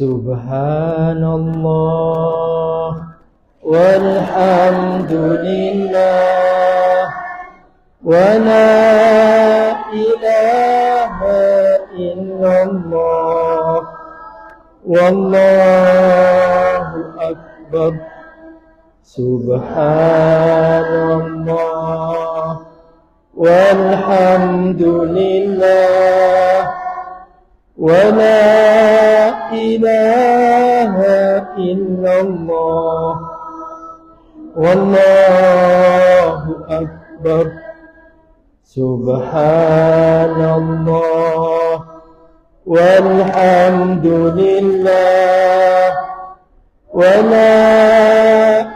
Subhanallah walhamdulillah wa la ilaha illallah wallahu akbar. Subhanallah walhamdulillah wa la ilaha illallah wallahu akbar. Subhanallah walhamdulillah wa la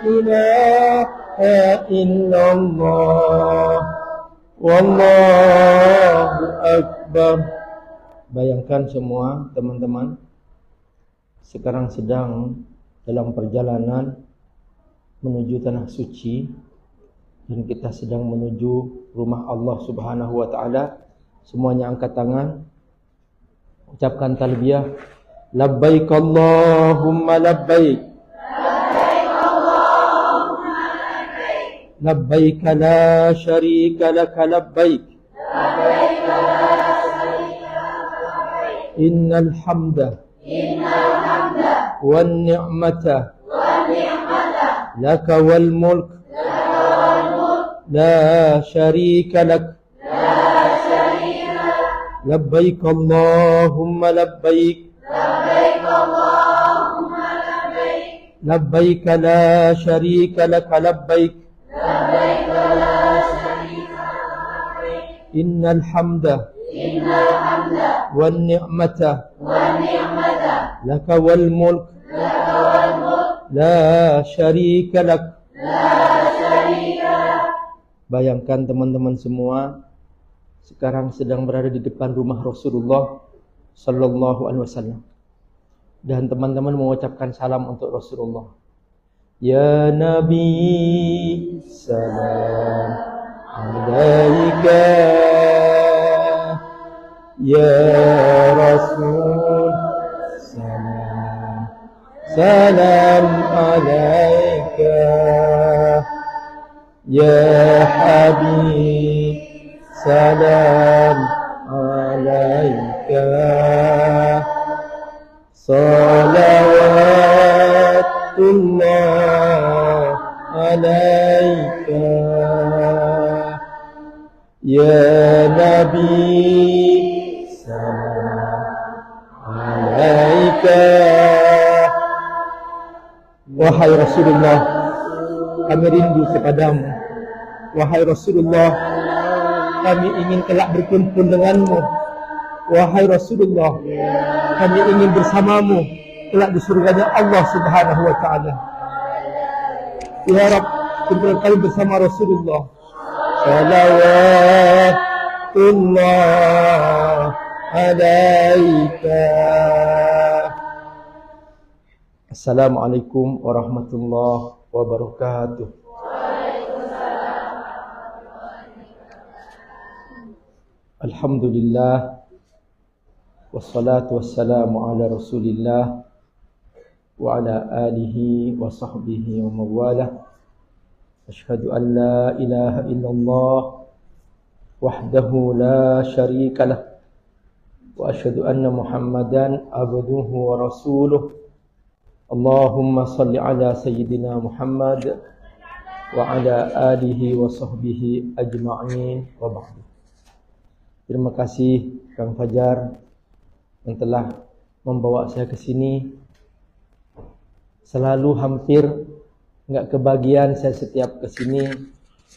ilaha illallah wallahu akbar. Bayangkan semua teman-teman, sekarang sedang dalam perjalanan menuju tanah suci dan kita sedang menuju rumah Allah Subhanahu wa taala. Semuanya angkat tangan, ucapkan talbiyah, labbaik Allahumma labbaik, labbaik la syarika laka labbaik, innal hamda wan ni'mata laka wal mulk la syarika lak, labbaik Allahumma labbaik, labbaik la syarika laka labbaik, innal hamda wan ni'mata laka wal mulk la syarika lak. Bayangkan teman-teman semua, sekarang sedang berada di depan rumah Rasulullah sallallahu alaihi wasallam dan teman-teman mengucapkan salam untuk Rasulullah. Ya Nabi, salam alaika, ya Rasul, salam, salam alaika, ya Habib, salam alaika, salawatullah alaika, ya Nabi, salam alaika. Wahai Rasulullah, kami rindu kepadamu. Wahai Rasulullah, kami ingin kelak berkumpul denganmu. Wahai Rasulullah, kami ingin bersamamu kelak di surganya Allah Subhanahu wa taala. Ya Rabb, kumpulkan kami bersama Rasulullah. Salawatullah alaika. Assalamualaikum warahmatullahi wabarakatuh. Alhamdulillah, wassalatu wassalamu ala Rasulillah wa ala alihi wa sahbihi wa mawalah. Asyhadu an la ilaha illallah wahdahu la syarika lah wa asyhadu anna Muhammadan abduhu wa rasuluh. Allahumma salli ala sayyidina Muhammad wa ala alihi wa sahbihi ajma'in wa ba'du. Terima kasih Kang Fajar yang telah membawa saya ke sini. Selalu hampir enggak kebagian saya setiap ke sini,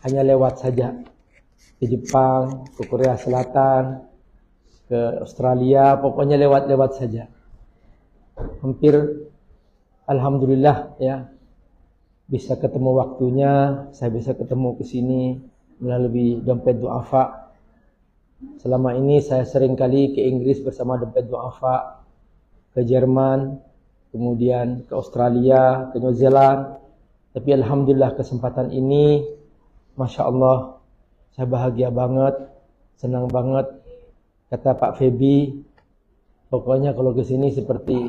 hanya lewat saja. Ke Jepang, ke Korea Selatan, ke Australia, pokoknya lewat-lewat saja. Hampir alhamdulillah ya, bisa ketemu waktunya, saya bisa ketemu ke sini melalui dompet duafa. Selama ini saya sering kali ke Inggris bersama dompet duafa, ke Jerman, kemudian ke Australia, ke New Zealand. Tapi alhamdulillah kesempatan ini, Masya Allah, saya bahagia banget, senang banget. Kata Pak Febi, pokoknya kalau ke sini seperti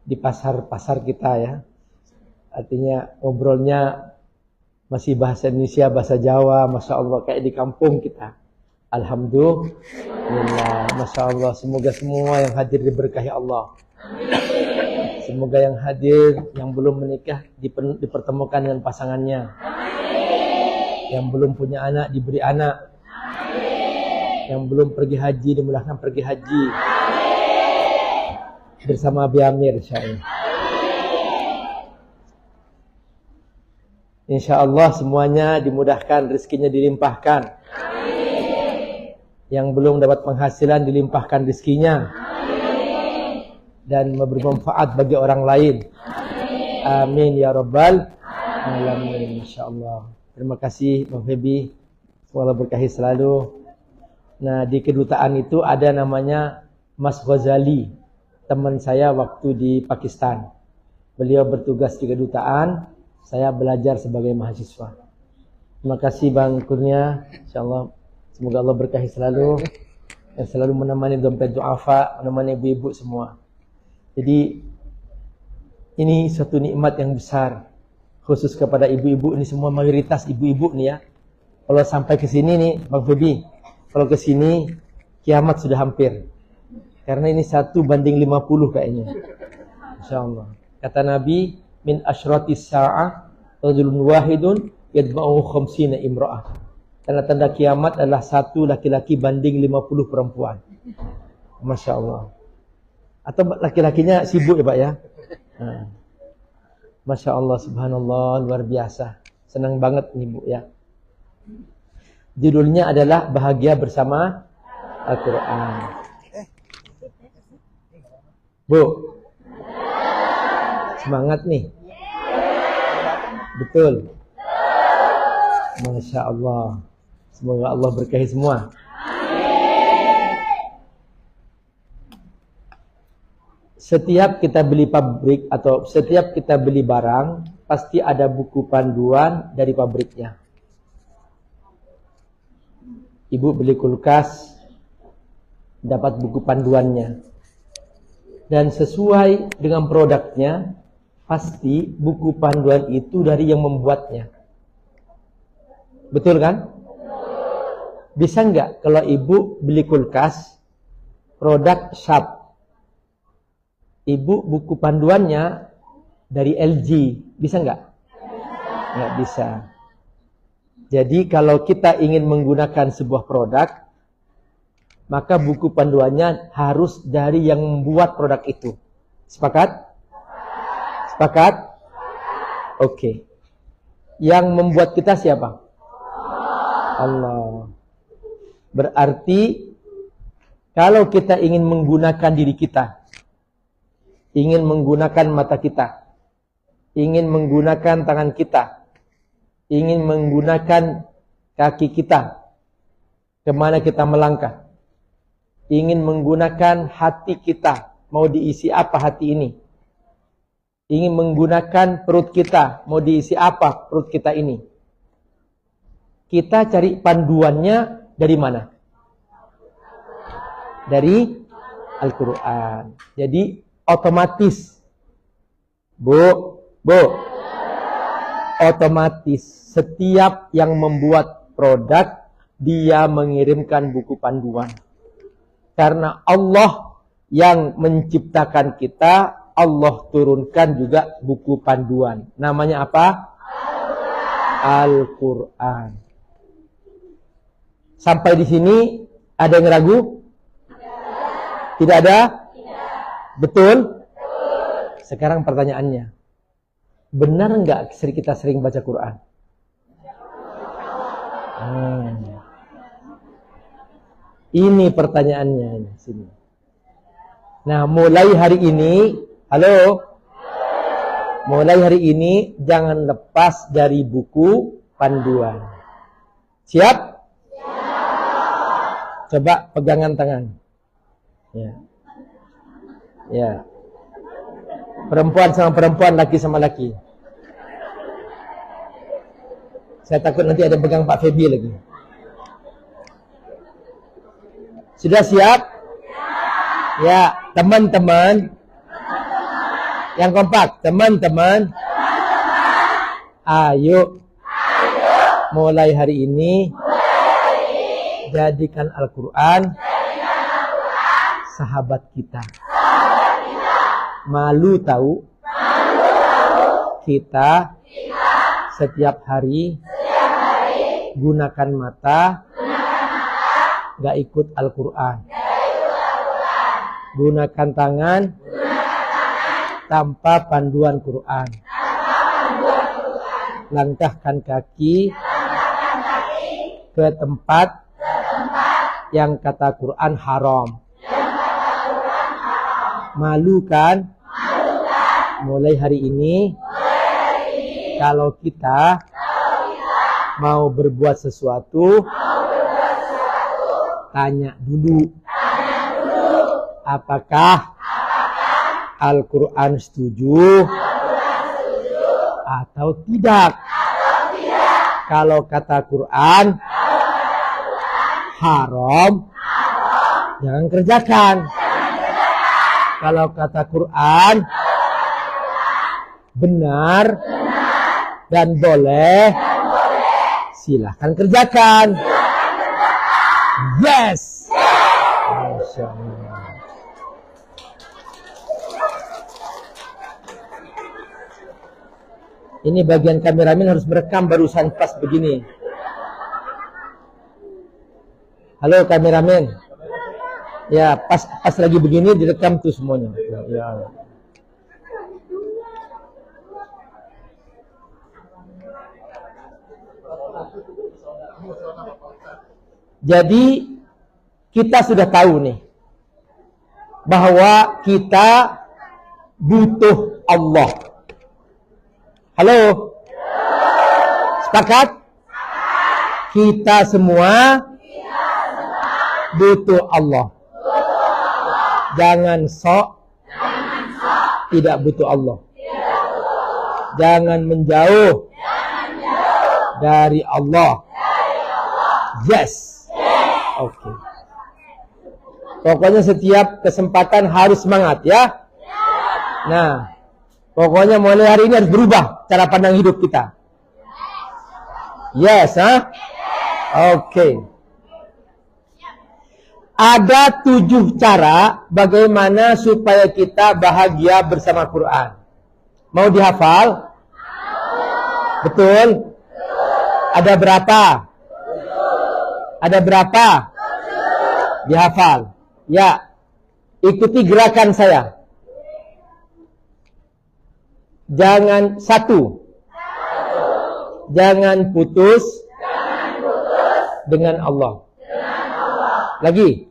di pasar-pasar kita ya. Artinya ngobrolnya masih bahasa Indonesia, bahasa Jawa, Masya Allah kayak di kampung kita. Alhamdulillah, Masya Allah. Semoga semua yang hadir diberkahi Allah. Semoga yang hadir, yang belum menikah dipertemukan dengan pasangannya. Yang belum punya anak diberi anak. Yang belum pergi haji dimudahkan pergi haji. Bersama Abi Amir insyaallah. Insyaallah semuanya dimudahkan, rezekinya dilimpahkan. Yang belum dapat penghasilan dilimpahkan rezekinya. Dan bermanfaat bagi orang lain. Amin ya rabbal alamin insyaallah. Terima kasih Bang Febi. Semoga berkahi selalu. Nah, di kedutaan itu ada namanya Mas Ghazali, teman saya waktu di Pakistan. Beliau bertugas di kedutaan, saya belajar sebagai mahasiswa. Terima kasih Bang Kurnia, insyaallah semoga Allah berkahi selalu dan selalu menemani dompet duafa, menemani ibu-ibu semua. Jadi ini suatu nikmat yang besar khusus kepada ibu-ibu, ini semua mayoritas ibu-ibu nih ya. Kalau sampai ke sini nih Bang Febi, kalau ke sini kiamat sudah hampir. Karena ini 1:50 kayaknya. Insyaallah. Kata Nabi, min asyratis sa'ah rajulun wahidun yadba'u khamsina imra'ah. Tanda-tanda kiamat adalah 1 laki-laki banding 50 perempuan. Masya Allah. Atau laki-lakinya sibuk ya Pak ya. Nah. Masya Allah, subhanallah, luar biasa. Senang banget nih Bu ya. Judulnya adalah Bahagia Bersama Al-Quran. Bu, semangat nih. Betul. Masya Allah. Semoga Allah berkahi semua. Setiap kita beli pabrik atau setiap kita beli barang, pasti ada buku panduan dari pabriknya. Ibu beli kulkas, dapat buku panduannya. Dan sesuai dengan produknya, pasti buku panduan itu dari yang membuatnya. Betul kan? Bisa nggak kalau ibu beli kulkas, produk Sharp, ibu buku panduannya dari LG, bisa nggak? Nggak bisa. Jadi kalau kita ingin menggunakan sebuah produk, maka buku panduannya harus dari yang membuat produk itu. Sepakat? Sepakat? Oke. Yang membuat kita siapa? Allah. Berarti kalau kita ingin menggunakan diri kita, ingin menggunakan mata kita, ingin menggunakan tangan kita, ingin menggunakan kaki kita, kemana kita melangkah, ingin menggunakan hati kita, mau diisi apa hati ini, ingin menggunakan perut kita, mau diisi apa perut kita ini, kita cari panduannya dari mana? Dari Al-Quran. Jadi otomatis, Bu, otomatis setiap yang membuat produk dia mengirimkan buku panduan. Karena Allah yang menciptakan kita, Allah turunkan juga buku panduan. Namanya apa? Al-Quran. Sampai di sini ada yang ragu? Tidak ada? Betul? Sekarang pertanyaannya, benar enggak kita sering baca Quran? Ini pertanyaannya ini sini. Nah, mulai hari ini, halo? Mulai hari ini jangan lepas dari buku panduan. Siap? Coba pegangan tangan. Ya. Ya. Perempuan sama perempuan, laki sama laki. Saya takut nanti ada pegang Pak Febi lagi. Sudah siap? Ya, teman-teman. Yang kompak, teman-teman. Ayo. Mulai hari ini. Jadikan Al-Quran sahabat kita. Malu tahu kita setiap hari gunakan mata gak ikut Al-Quran, gunakan tangan tanpa panduan Quran, langkahkan kaki ke tempat yang kata Quran haram. Malu kan? Mulai hari ini, kalau kita mau berbuat sesuatu, tanya dulu. Apakah Al-Quran setuju atau tidak? Kalau kata Quran haram, jangan kerjakan. Kalau kata Quran benar dan boleh, silahkan kerjakan. Yes. Masya Allah. Ini bagian kameramen harus merekam barusan pas begini. Halo kameramen. Ya, pas lagi begini direkam tuh semuanya. Ya. Jadi kita sudah tahu nih bahwa kita butuh Allah. Halo? Sepakat? Kita semua butuh Allah. Jangan sok tidak butuh Allah. Jangan menjauh dari Allah. Yes. Oke. Pokoknya setiap kesempatan harus semangat ya. Nah, pokoknya mulai hari ini harus berubah cara pandang hidup kita. Yes, Oke. Ada 7 cara bagaimana supaya kita bahagia bersama Quran. Mau dihafal? Betul? Ada berapa? Ada berapa? Dihafal. Ya. Ikuti gerakan saya. Jangan Jangan putus dengan Allah. Lagi.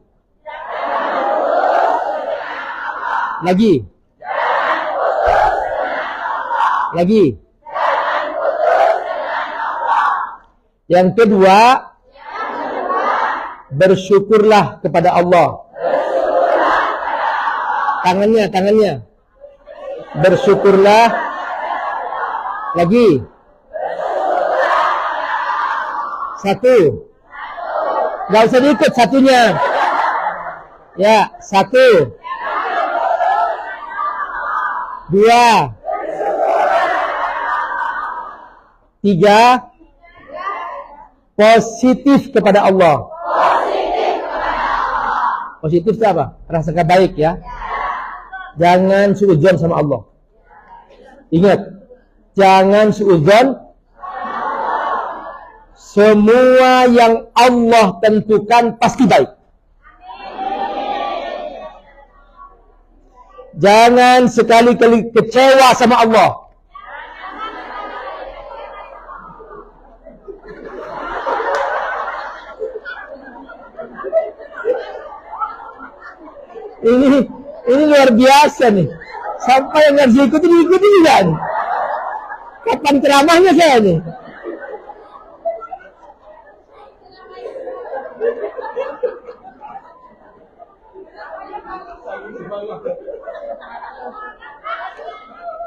Yang kedua, bersyukurlah kepada Allah. Tangannya. Bersyukurlah. Lagi. 1. Gak usah diikut satunya. Ya, 1. 2. 3. Positif kepada Allah. Positif itu apa? Rasakan baik ya. Jangan suudzon sama Allah. Ingat, jangan suudzon. Semua yang Allah tentukan pasti baik. Jangan sekali-kali kecewa sama Allah. Ini luar biasa nih. Sampai yang harus diikuti juga nih. Kapan ceramahnya saya nih?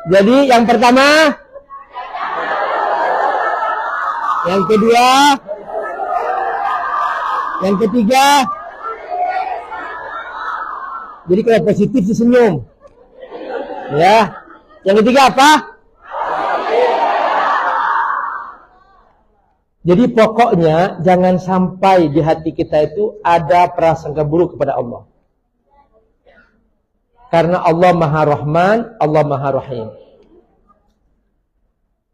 Jadi yang pertama, yang kedua, yang ketiga. Jadi kalau positif senyum, ya. Yang ketiga apa? Jadi pokoknya jangan sampai di hati kita itu ada prasangka buruk kepada Allah. Karena Allah Maha Rahman, Allah Maha Rahim.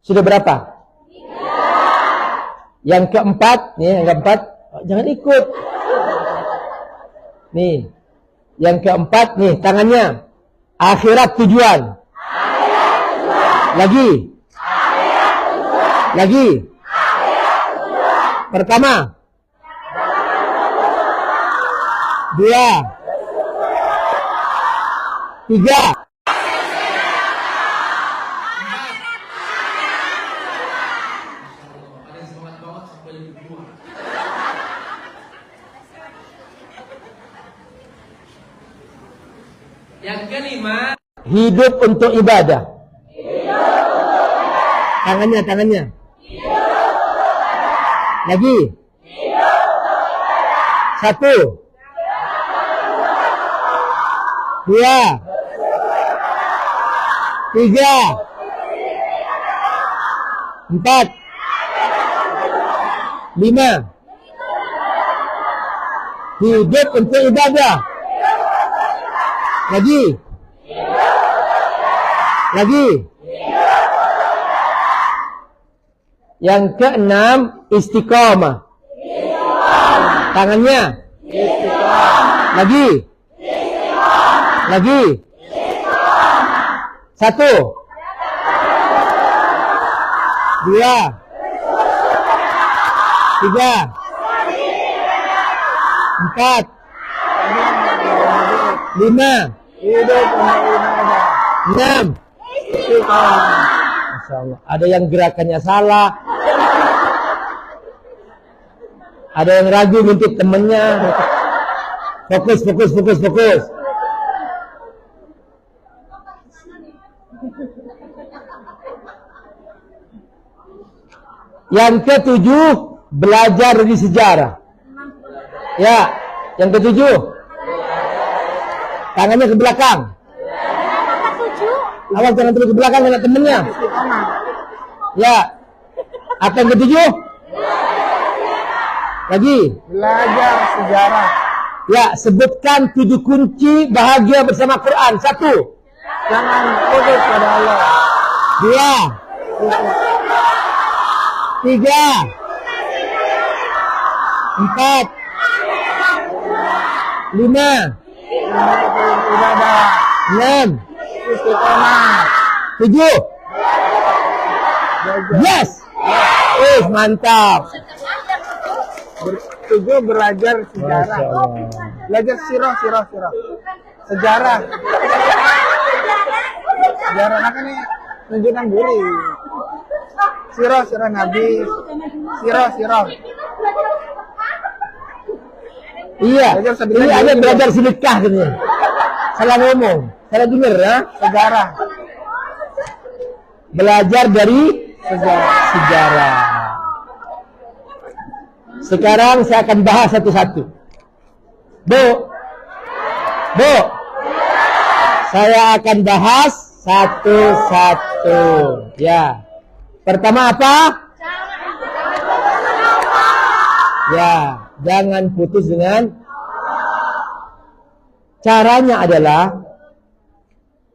Sudah berapa? 3. Yang keempat, nih yang keempat, jangan ikut. Nih, yang keempat nih tangannya. Akhirat tujuan. Lagi. Lagi. Pertama. 2. 3. Yang kelima, hidup untuk ibadah. Tangannya. Lagi. 1. 2. 3. 4. 5. Hidup untuk ibadah. Lagi. Yang keenam, istiqomah. Tangannya. Lagi. 1. 2. 3. 4. 5. 6. Masya Allah. Ada yang gerakannya salah. Ada yang ragu ngintip temennya. Fokus. Yang ketujuh, belajar dari sejarah. Ya, yang ketujuh. Tangannya ke belakang. Awas jangan terus ke belakang, kena temennya. Ya. Apa yang ketujuh? Lagi. Belajar sejarah. Ya, sebutkan 7 kunci bahagia bersama Quran. 1. Jangan putus pada Allah. 2. 3. 4. 5. 6. 7. Yes. Mantap. 7 belajar sejarah. Belajar sirah. Sejarah. Sejarah kan ini menunjukkan diri. Sirah Nabi. Sirah. Iya. Ini ada belajar sedekah katanya. Salah ngomong. Salah dengar ya. Sejarah. Belajar dari sejarah. Sekarang saya akan bahas satu-satu. Bu. Saya akan bahas satu-satu. Ya. Pertama apa? Ya, jangan putus dengan. Caranya adalah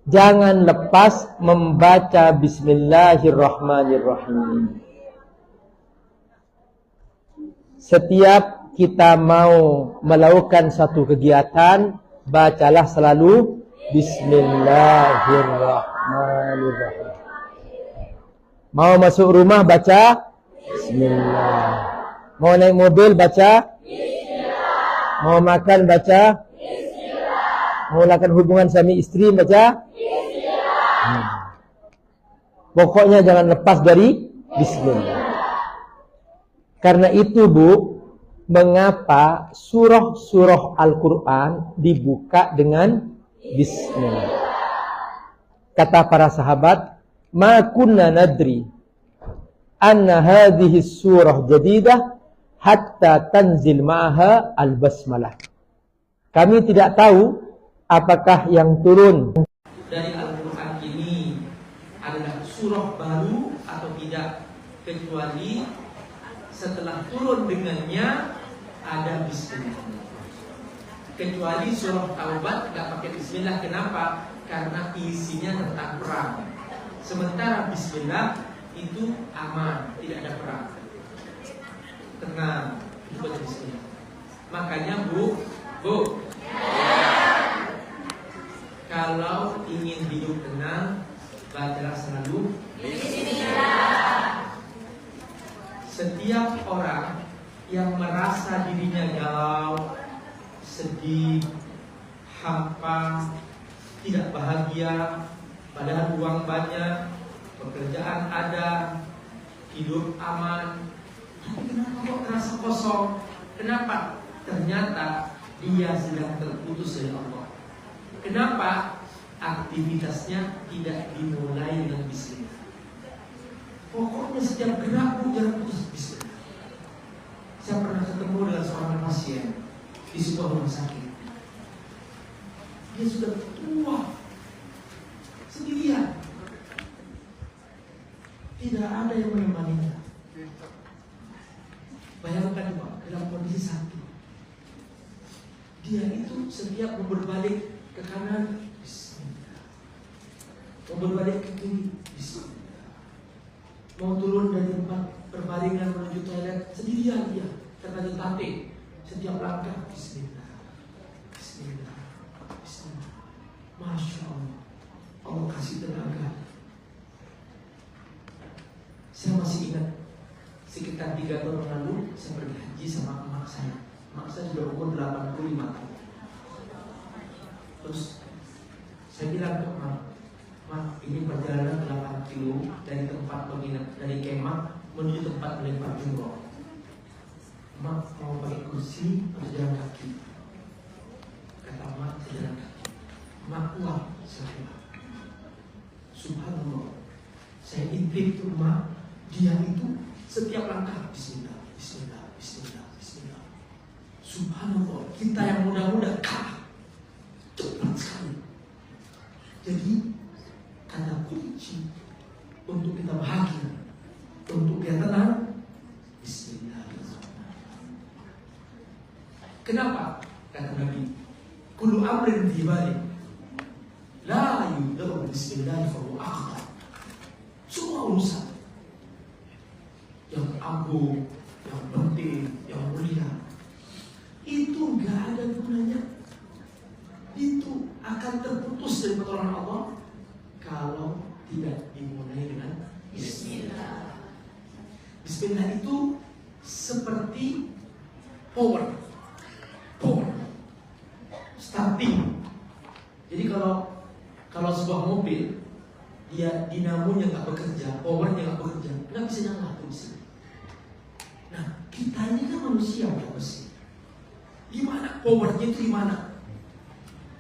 jangan lepas membaca Bismillahirrahmanirrahim. Setiap kita mau melakukan satu kegiatan, bacalah selalu Bismillahirrahmanirrahim. Mau masuk rumah baca Bismillah. Mau naik mobil baca Bismillah. Mau makan baca Bismillah. Mau lakukan hubungan suami istri baca Bismillah. Pokoknya jangan lepas dari Bismillah. Karena itu Bu, mengapa surah-surah Al-Quran dibuka dengan Bismillah? Kata para sahabat, ma kunna nadri anna hadhihi surah jadidah hatta tanzil ma'aha al-basmalah. Kami tidak tahu apakah yang turun dari Al-Quran ini adalah surah baru atau tidak, kecuali setelah turun dengannya ada bismillah. Kecuali surah Taubat nggak pakai bismillah. Kenapa? Karena isinya tentang perang. Sementara bismillah itu aman, tidak ada perang, tenang, itu baca bismillah. Makanya bu, kalau ingin hidup tenang, bacalah selalu bismillah. Setiap orang yang merasa dirinya galau, sedih, hampa, tidak bahagia, padahal uang banyak, pekerjaan ada, hidup aman, tapi kenapa kok terasa kosong? Kenapa? Ternyata dia sedang terputus dari Allah. Kenapa? Aktivitasnya tidak dimulai dengan bismillah. Pokoknya setiap gerak jangan putus bismillah. Saya pernah ketemu dengan seorang pasien di sebuah rumah sakit. Dia sudah tua, sendirian, tidak ada yang menemaninya. Bayangkan Pak, dalam kondisi sakit, dia itu setiap mau berbalik ke kanan, bismillah. Mau berbalik ke kiri, bismillah. Mau turun dari tempat berbaringan menuju toilet, sendirian dia, terkadang tate. Setiap langkah, bismillah, bismillah, bismillah. Masya Allah, Allah kasih tenaga. Saya masih ingat sekitar 3 tahun lalu saya pergi haji sama emak saya. Emak saya sudah umur 85 tahun. Terus saya bilang ke emak, "Mak, ini perjalanan 8 kilo dari tempat menginap, dari kemah menuju tempat melempar jumroh. Mak mau pakai kursi atau jalan kaki?" Kata emak, "Saya jalan kaki." "Mak kuat?" Saya bilang. Subhanallah, saya intip tuh emak, dia itu setiap langkah bismillah, bismillah, bismillah, bismillah. Subhanallah, kita yang muda-muda kalah cepat sekali. Jadi kata kunci untuk kita bahagia, untuk kita tenang, bismillah. Kenapa? Kata Nabi, kullu amrin dibalik la yudau bismillah fa huwa akhtar. Semua urusan yang agung, yang penting, yang mulia, itu gak ada gunanya. Itu akan terputus dari pertolongan Allah kalau tidak dimulai dengan bismillah. Bismillah itu seperti power starting. Jadi kalau sebuah mobil dia dinamonya nggak bekerja, powernya nggak bekerja, nggak bisa nyala tuh mesin. Nah, kita ini kan manusia bukan mesin. Gimana powernya itu gimana?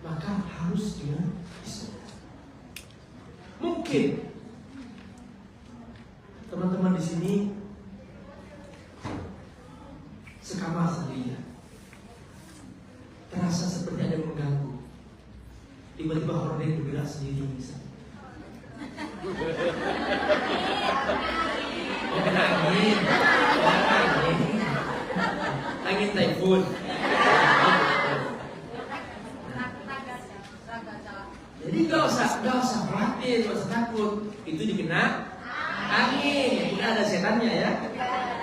Maka harus dengan bismillah. Mungkin teman-teman di sini sekamar sendirian, terasa seperti ada yang mengganggu. Tiba-tiba hornet bergerak sendiri misalnya. Oh, kena angin, angin typhoon. Jadi gak usah khawatir, gak usah takut. Itu dikena angin, tidak ada setannya ya.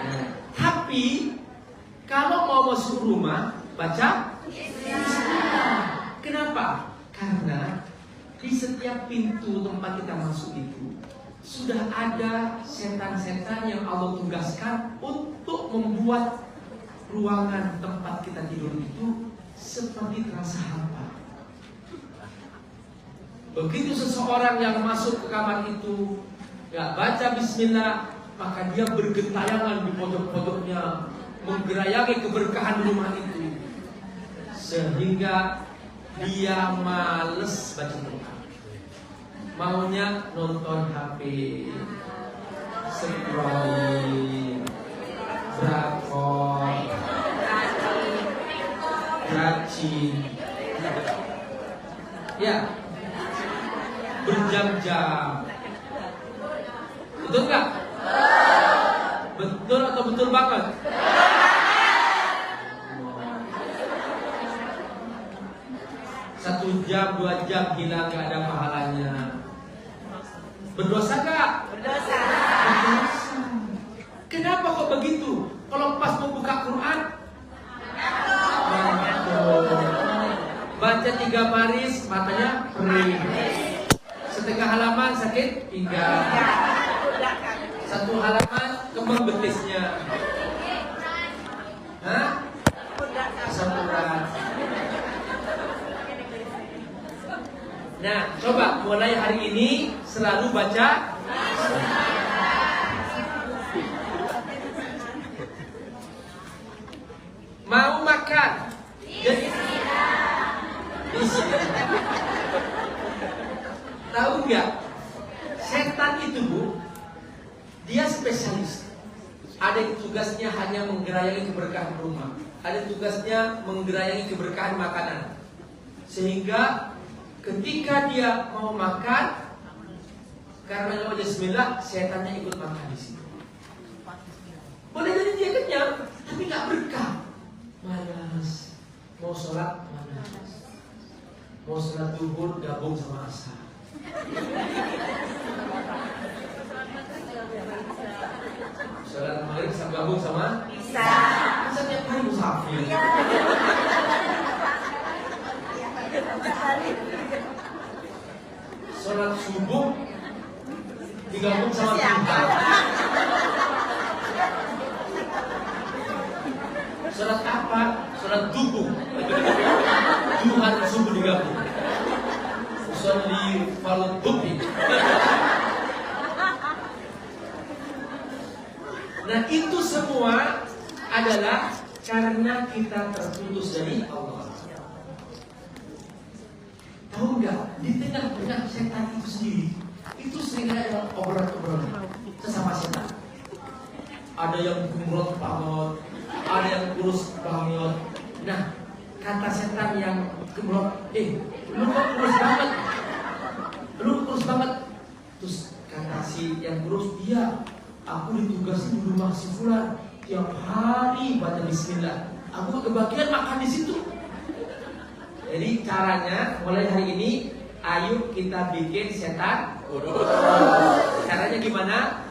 Nah, tapi kalau mau masuk rumah, baca bismillah. Kenapa? Karena di setiap pintu tempat kita masuk itu sudah ada setan-setan yang Allah tugaskan untuk membuat ruangan tempat kita tidur itu seperti terasa hampa. Begitu seseorang yang masuk ke kamar itu gak baca bismillah, maka dia bergentayangan di pojok-pojoknya, menggerayangi keberkahan rumah itu, sehingga dia males baca Quran, maunya nonton HP, scrolling, drakor, racing, ya, berjam-jam. Betul nggak? Betul atau betul banget? 1 jam, 2 jam hilang gak ada pahalanya. Berdosa gak? Berdosa. Kenapa kok begitu? Kalau pas mau buka Quran, baca 3 baris matanya perih. Setengah halaman sakit pinggang. 1 halaman kembang betisnya. Hah? Asam urat. Nah, coba mulai hari ini selalu baca. Mau makan? Jadi tahu nggak? Setan itu Bu, dia spesialis. Ada yang tugasnya hanya menggerayangi keberkahan rumah, ada tugasnya menggerayangi keberkahan makanan. Sehingga ketika dia mau makan, karena nggak baca bismillah, setannya ikut makan di situ. Boleh jadi dia kenyang, tapi nggak berkah. Malas, mau sholat malas, mau sholat duhur gabung sama asar. Sholat maghrib sama gabung sama isya. Masa tiap hari musafir. Sholat subuh digabung sama Tuhan. Sholat apa? Sholat duhur. Tuhan subuh digabung. Sholli fardhu duhur. Nah itu semua adalah karena kita terputus dari Allah. Tahu nggak? Di tengah-tengah setan itu sendiri, itu sering ada obrolan-obrolan sesama setan. Ada yang gemrot banget, ada yang kurus banget. Nah, kata setan yang gemrot, lu kok kurus banget? Lu kurus banget. Terus kata si yang kurus, iya, aku ditugasin di rumah si fulan, tiap hari baca bismillah. Aku kebagian makan di situ. Jadi caranya mulai hari ini, ayo kita bikin setan urut. Caranya gimana?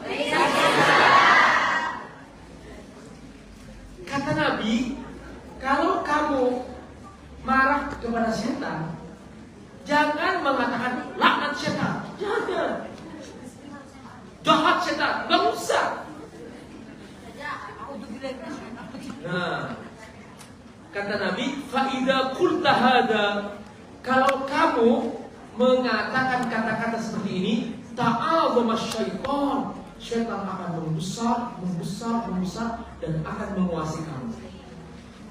Kata Nabi, kalau kamu marah kepada setan, jangan mengatakan laknat setan. Jangan. Jahat setan, nggak usah. Nah, kata Nabi, faida qulta hada, kalau kamu mengatakan kata-kata seperti ini, ta'azama syaitan, syaitan akan membesar, dan akan menguasai kamu.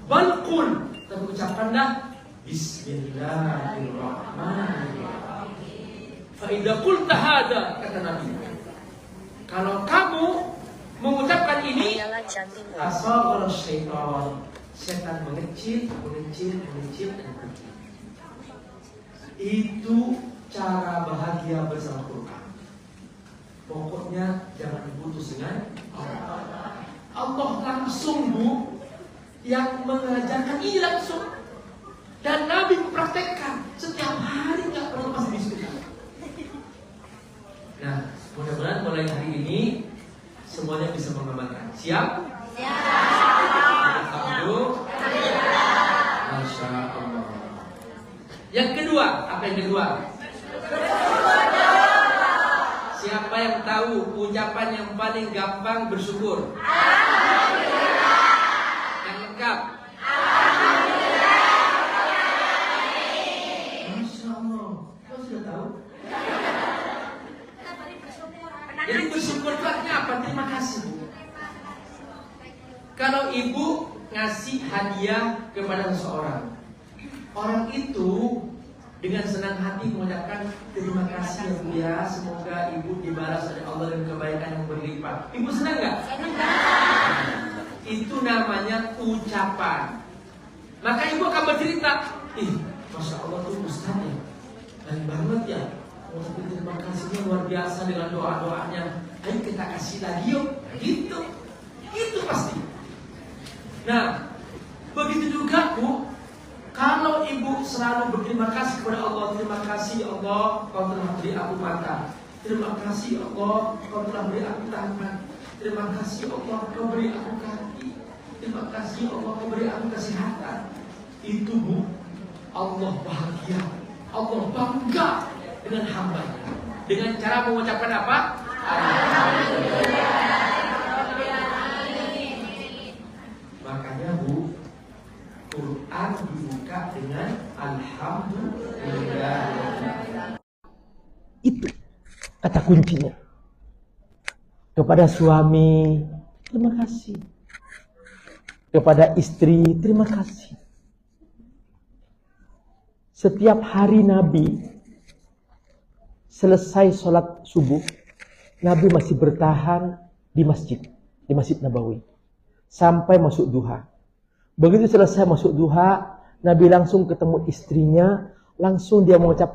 Bal qul, tapi ucapkanlah bismillahirrahmanirrahim. Faida qulta hada, kata Nabi, kalau kamu mengucapkan ini, asal syaitan, setan mengecil, dan pergi. Itu cara bahagia bersama Quran. Pokoknya jangan putus dengan Allah. Allah langsung Bu yang mengajarkan ini langsung. Dan Nabi mempraktekkan setiap hari, nggak perlu pas bismillah. Nah, mudah-mudahan mulai hari ini semuanya bisa mengamalkan. Siap? Siap. Masya Allah. Yang kedua, apa yang kedua? Siapa yang tahu ucapan yang paling gampang bersyukur? Alhamdulillah. Yang lengkap? Alhamdulillah. Masya Allah. Kau sudah tahu? Jadi bersyukur itu artinya apa? Terima kasih. Kalau ibu ngasih hadiah kepada seseorang, orang itu dengan senang hati mengucapkan terima kasih ya Bu ya, semoga ibu dibalas oleh Allah dengan kebaikan yang berlimpah. Ibu senang nggak? Itu namanya ucapan. Maka ibu akan bercerita, Masya Allah tuh Ustaz ya, baik banget ya. tapi terima kasihnya luar biasa dengan doa-doanya. Ayo kita kasih lagi yuk. Gitu. Itu pasti. Nah, begitu juga Bu, kalau ibu selalu berterima kasih kepada Allah, terima kasih Allah, kau telah beri aku mata. Terima kasih Allah, kau telah beri aku tangan. Terima kasih Allah, kau beri aku kaki. Terima kasih Allah, kau beri aku kesehatan. Itu Bu, Allah bahagia, Allah bangga dengan hamba-Nya. Dengan cara mengucapkan apa? Alhamdulillah. Makanya Bu, Quran dibuka dengan Alhamdulillah. Itu kata kuncinya. Kepada suami, terima kasih. Kepada istri, terima kasih. Setiap hari Nabi selesai sholat subuh, Nabi masih bertahan di Masjid Nabawi sampai masuk duha. Begitu selesai masuk duha, Nabi langsung ketemu istrinya, langsung dia mengecup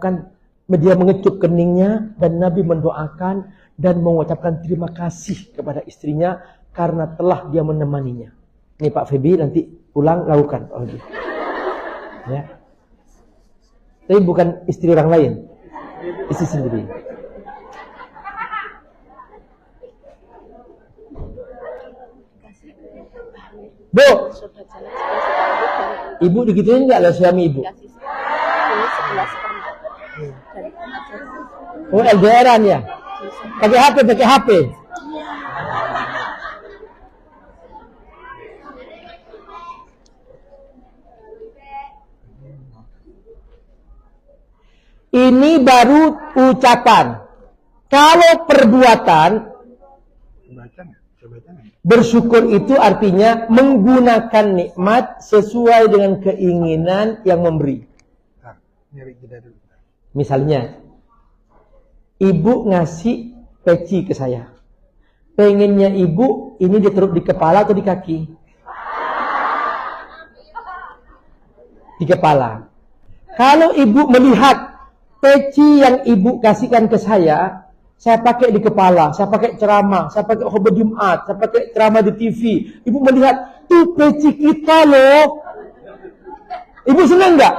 keningnya, dan Nabi mendoakan dan mengucapkan terima kasih kepada istrinya karena telah dia menemaninya. Ini Pak Febi nanti pulang lakukan Pak Febi. Ya. Tapi bukan istri orang lain, istri sendiri. Bu, ibu digituin nggak lah suami ibu? Oh, LDRan ya? Pakai HP. Ini baru ucapan. Kalau perbuatan, bersyukur itu artinya menggunakan nikmat sesuai dengan keinginan yang memberi. Misalnya, ibu ngasih peci ke saya. Pengennya ibu ini ditaruh di kepala atau di kaki? Di kepala. Kalau ibu melihat peci yang ibu kasihkan ke saya pakai di kepala, saya pakai ceramah, saya pakai khutbah Jumat, saya pakai ceramah di TV. Ibu melihat, tuh peci kita loh. Ibu senang nggak?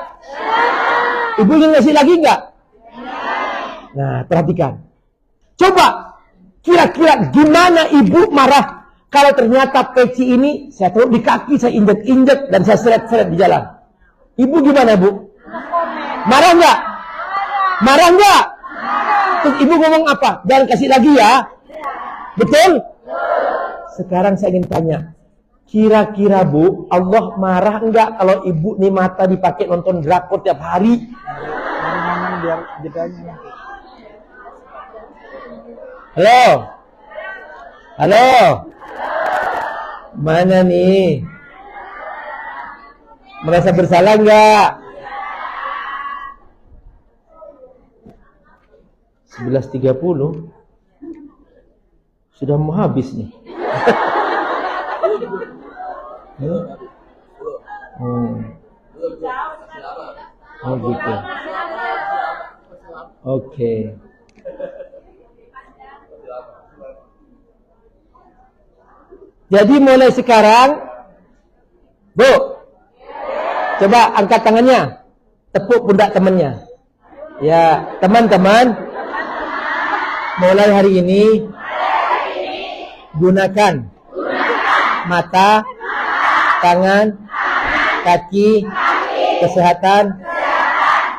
Ibu ingin ngasih lagi nggak? Nah, perhatikan. Coba, kira-kira gimana ibu marah kalau ternyata peci ini saya taruh di kaki, saya injek-injek, dan saya seret-seret di jalan. Ibu gimana, Bu? Marah nggak? Marah nggak? Terus ibu ngomong apa? Jangan kasih lagi ya. Betul? Sekarang saya ingin tanya. Kira-kira Bu, Allah marah enggak kalau ibu nih mata dipakai nonton drakor tiap hari? Biar jedanya. Halo? Halo? Mana nih? Merasa bersalah enggak? 11.30 sudah mau habis nih. Oh gitu. Oke. Jadi mulai sekarang, Bu, coba angkat tangannya, tepuk pundak temannya. Ya, teman-teman. Mulai hari ini, gunakan mata, tangan, kaki, kesehatan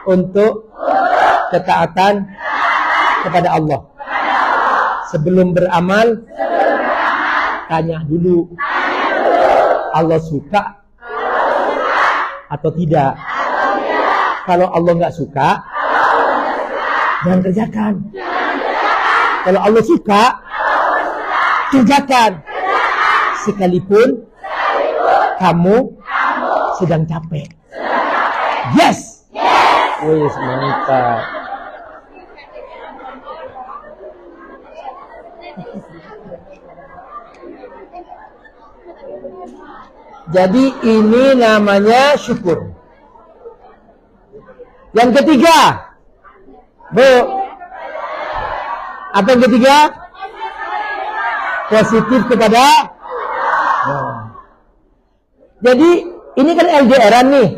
untuk ketaatan kepada Allah. Sebelum beramal, tanya dulu, Allah suka atau tidak. Kalau Allah nggak suka, jangan kerjakan. Kalau Allah suka, kerjakan. Sekalipun kamu sedang capek. Yes. Wih, mantap. Jadi ini namanya syukur. Yang ketiga, Bu, Apa yang ketiga? Positif kepada. Nah. Jadi ini kan LDRan nih.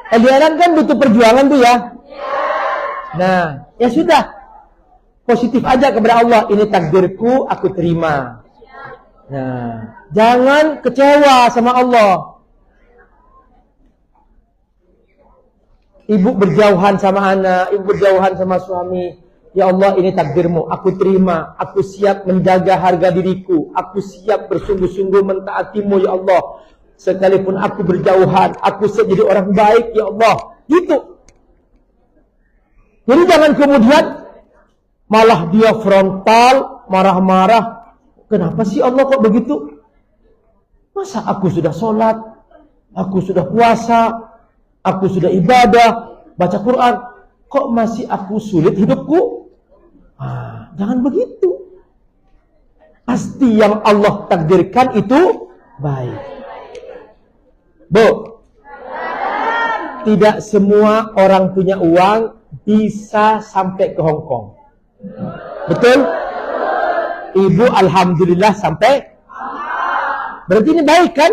LDRan kan butuh perjuangan tuh ya. Nah, ya sudah. Positif aja kepada Allah. Ini takdirku, aku terima. Nah, jangan kecewa sama Allah. Ibu berjauhan sama anak, ibu berjauhan sama suami. Ya Allah, ini takdirmu, aku terima. Aku siap menjaga harga diriku. Aku siap bersungguh-sungguh mentaatimu, ya Allah. Sekalipun aku berjauhan, aku siap jadi orang baik, ya Allah. Gitu. Jadi jangan kemudian malah dia frontal, marah-marah. Kenapa sih Allah kok begitu? Masa aku sudah sholat, aku sudah puasa, aku sudah ibadah, baca Quran, kok masih aku sulit hidupku? Jangan begitu. Pasti yang Allah takdirkan itu baik. Bu, tidak semua orang punya uang bisa sampai ke Hong Kong. Betul? Ibu alhamdulillah sampai. Berarti ini baik kan?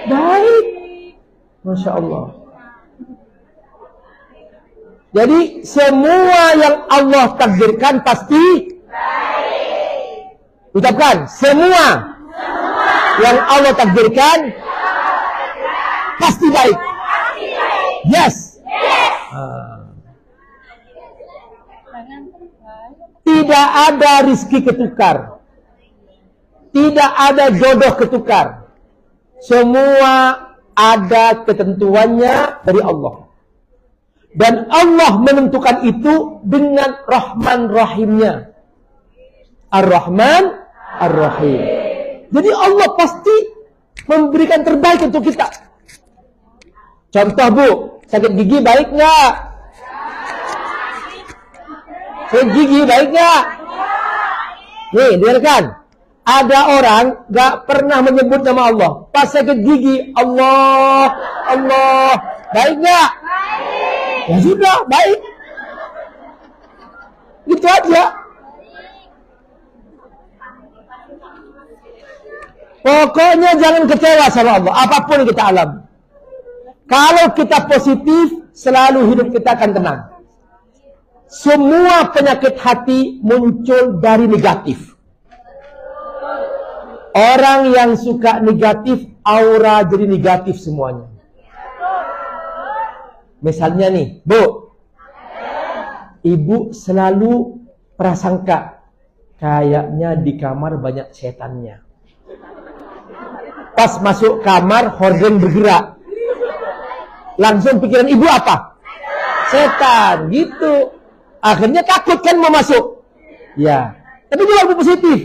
Baik. Masya Allah. Jadi semua yang Allah takdirkan pasti baik. Ucapkan, semua yang Allah takdirkan pasti baik. Yes. Tidak ada rizki ketukar. Tidak ada jodoh ketukar. Semua ada ketentuannya dari Allah. Dan Allah menentukan itu dengan Rahman Rahimnya. Ar-Rahman Ar-Rahim. Jadi Allah pasti memberikan terbaik untuk kita. Contoh Bu, sakit gigi baik nggak? Sakit gigi baik nggak? Nih, dengarkan. Ada orang nggak pernah menyebut nama Allah. Pas sakit gigi, Allah, Allah. Baik nggak? Ya sudah, baik. Gitu aja. Pokoknya jangan kecewa sama Allah, apapun yang kita alami. Kalau kita positif, selalu hidup kita akan tenang. Semua penyakit hati muncul dari negatif. Orang yang suka negatif, aura jadi negatif semuanya. Misalnya nih, Bu, Ibu selalu prasangka kayaknya di kamar banyak setannya. Pas masuk kamar, horden bergerak. Langsung pikiran Ibu apa? Setan, gitu. Akhirnya takut kan mau masuk. Ya, tapi dia lebih positif.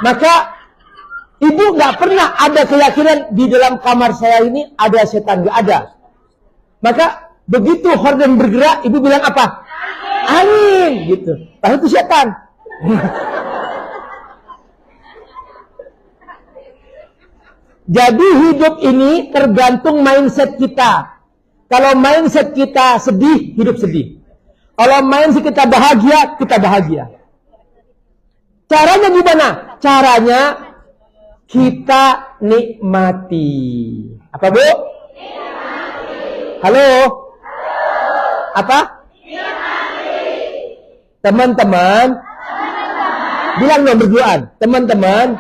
Maka Ibu nggak pernah ada keyakinan di dalam kamar saya ini ada setan, nggak ada. Maka begitu horden bergerak, Ibu bilang apa? Angin, gitu. Padahal itu setan. Jadi hidup ini tergantung mindset kita. Kalau mindset kita sedih, hidup sedih. Kalau mindset kita bahagia, kita bahagia. Caranya gimana? Caranya kita nikmati. Apa Bu? Nikmati. Halo? Apa? Nikmati. Teman-teman, bilang dong berduaan. Teman-teman,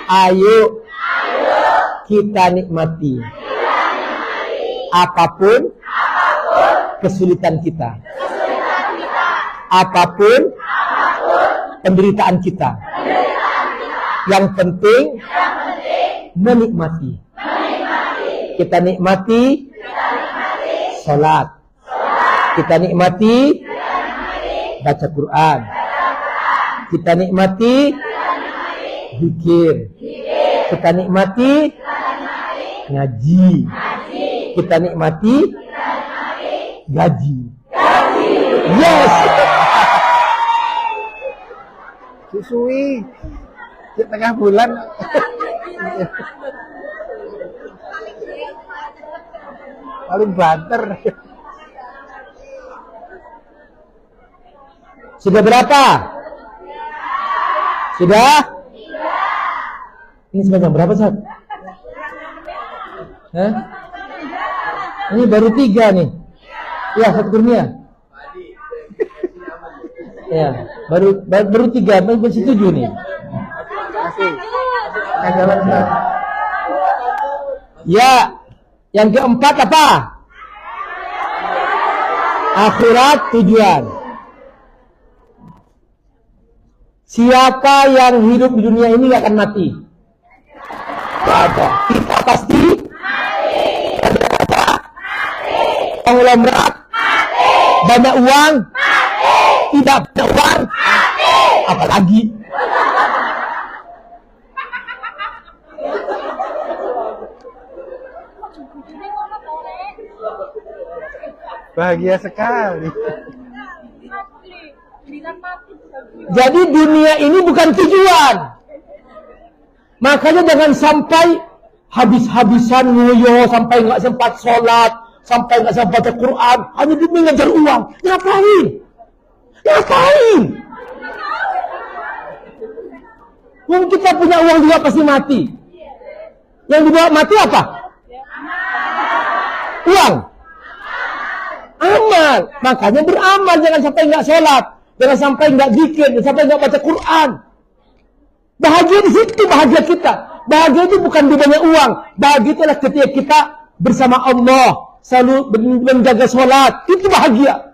ayo kita nikmati. Apapun kesulitan kita. Apapun penderitaan kita. Yang penting menikmati. Kita nikmati sholat. Kita nikmati baca Quran. Kita nikmati zikir. Kita nikmati ngaji. Kita nikmati gaji. Yes. Susui di tengah bulan. Paling banter. Sudah berapa? Sudah? Ini sebanyak berapa, Ustaz? Hah? Ini baru 3 nih. Ya, 1 kurnia. Ya, baru 3, masih 7 nih. Ya, yang keempat apa? Akhirat tujuan. Siapa yang hidup di dunia ini gak akan mati? Gak ada. Kita pasti mati. Konglomerat mati. Banyak uang mati. Tidak banyak uang mati. Apalagi Bahagia sekali. jadi dunia ini bukan tujuan. Makanya jangan sampai habis-habisan ngoyo, sampai nggak sempat sholat, sampai nggak sempat baca Quran, hanya demi ngejar uang. Ngapain? Ngapain? Wong kita punya uang juga pasti mati. Yang dibawa mati apa? Uang. Amal. Makanya beramal, jangan sampai nggak sholat, jangan sampai nggak zikir, jangan sampai nggak baca Quran. Bahagia di situ, bahagia kita. Bahagia itu bukan di banyak uang. Bahagia itu adalah ketika kita bersama Allah, selalu menjaga sholat. Itu bahagia.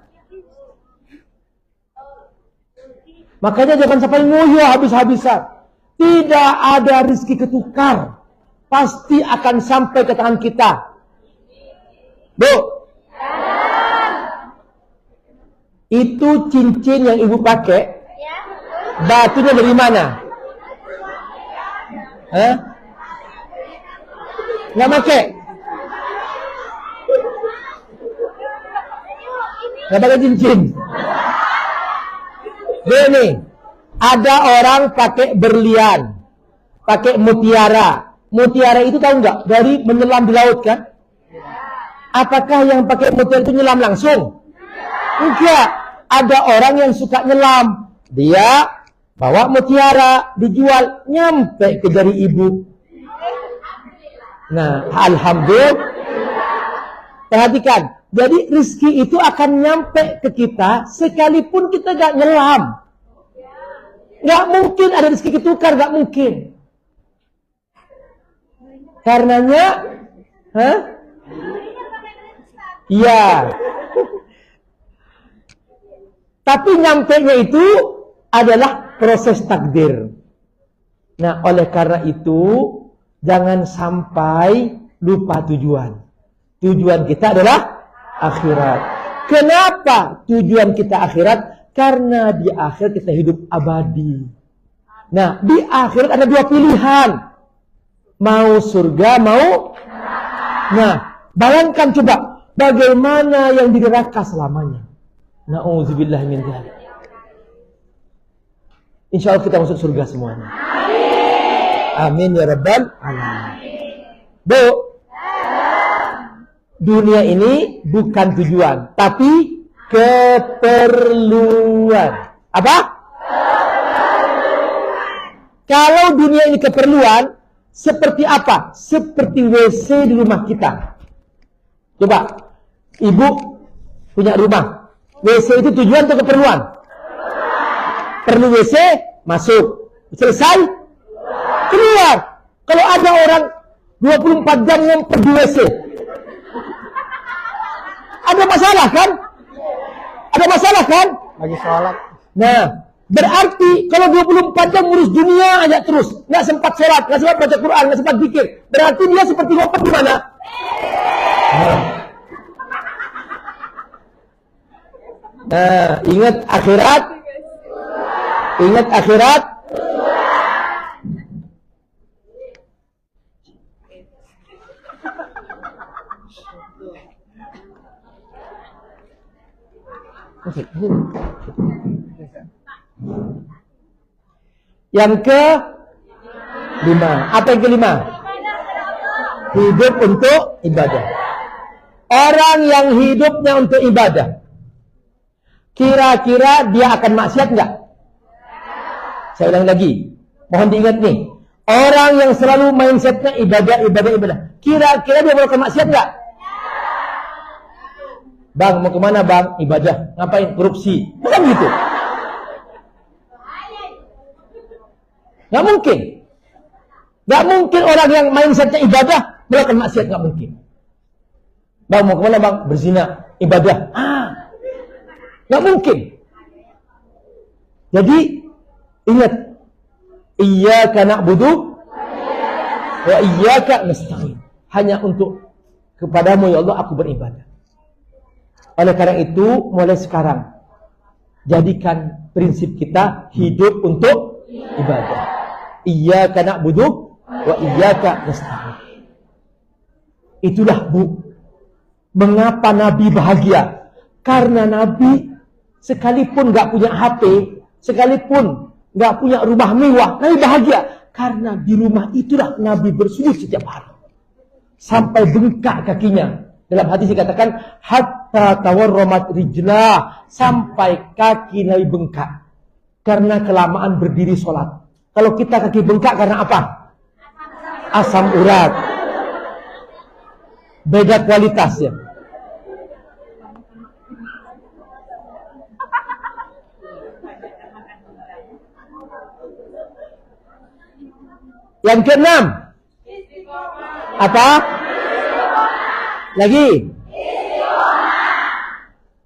Makanya jangan sampai ngoyo habis-habisan. Tidak ada rezeki ketukar. Pasti akan sampai ke tangan kita. Bu, itu cincin yang ibu pakai, batunya dari mana? Hah? Nggak pakai? Nggak pakai cincin? Begini, ada orang pakai berlian, pakai mutiara. Mutiara itu tahu nggak? Dari menyelam di laut kan? Apakah yang pakai mutiara itu nyelam langsung? Enggak. Ada orang yang suka nyelam. Dia bawa mutiara, dijual, nyampe ke jari ibu. Nah, alhamdulillah. Perhatikan. Jadi rezeki itu akan nyampe ke kita sekalipun kita gak nyelam. Gak mungkin ada rezeki ketukar, gak mungkin. Karenanya, iya. Tapi nyampenya itu adalah proses takdir. Nah, oleh karena itu, jangan sampai lupa tujuan. Tujuan kita adalah akhirat. Kenapa tujuan kita akhirat? Karena di akhirat kita hidup abadi. Nah, di akhirat ada 2 pilihan. Mau surga, mau... Nah, bayangkan coba, bagaimana yang di neraka selamanya. Na'udzubillah min dzalik. Insya Allah kita masuk surga semuanya. Amin ya rabbal alamin. Bu, dunia ini bukan tujuan, tapi keperluan. Apa? Kalau dunia ini keperluan, seperti apa? Seperti WC di rumah kita. Coba, ibu punya rumah. WC itu tujuan atau keperluan? Perlu WC, masuk. Selesai, keluar. Kalau ada orang 24 jam ngumpet di WC, ada masalah kan? Ada masalah kan? Lagi sholat. Nah, berarti kalau 24 jam ngurus dunia aja terus, nggak sempat sholat, nggak sempat baca Quran, nggak sempat zikir, berarti dia seperti ngumpet di mana? Nah, ingat akhirat. Ingat akhirat. Yang ke-5. Apa yang ke-5? Hidup untuk ibadah. Orang yang hidupnya untuk ibadah, Kira-kira dia akan maksiat enggak? Saya ulang lagi. Mohon diingat nih. Orang yang selalu mindsetnya ibadah. Kira-kira dia akan maksiat enggak? Bang, mau kemana bang? Ibadah. Ngapain? Korupsi. Bukan gitu. Nggak mungkin. Nggak mungkin orang yang mindsetnya ibadah melakukan maksiat, nggak mungkin. Bang, mau kemana bang? Berzina. Ibadah. Nggak mungkin. Jadi ingat, iyyaka na'budu wa iyyaka nasta'in. Hanya untuk kepadamu ya Allah aku beribadah. Oleh karena itu, mulai sekarang jadikan prinsip kita hidup untuk ibadah. Iyyaka na'budu wa iyyaka nasta'in. Itulah Bu, mengapa Nabi bahagia? Karena Nabi sekalipun gak punya HP, sekalipun gak punya rumah mewah, Nabi bahagia. Karena di rumah itulah Nabi bersujud setiap hari. Sampai bengkak kakinya. Dalam hadis dikatakan, hatta tawarramat rijlah, sampai kaki Nabi bengkak. Karena kelamaan berdiri sholat. Kalau kita kaki bengkak karena apa? Asam urat. Beda kualitasnya. Yang keenam, apa? Lagi.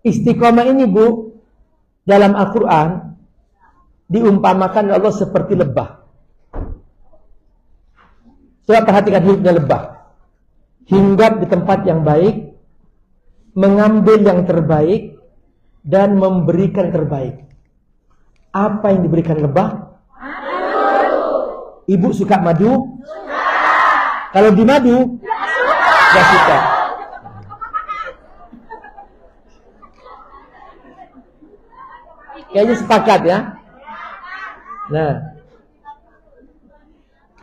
Istiqomah ini Bu, dalam Al-Quran diumpamakan Allah seperti lebah. Coba perhatikan hidupnya lebah. Hinggap di tempat yang baik, mengambil yang terbaik, dan memberikan yang terbaik. Apa yang diberikan lebah? Ibu suka madu? Suka. Kalau di madu? Gak suka. Kayaknya sepakat ya. Nah,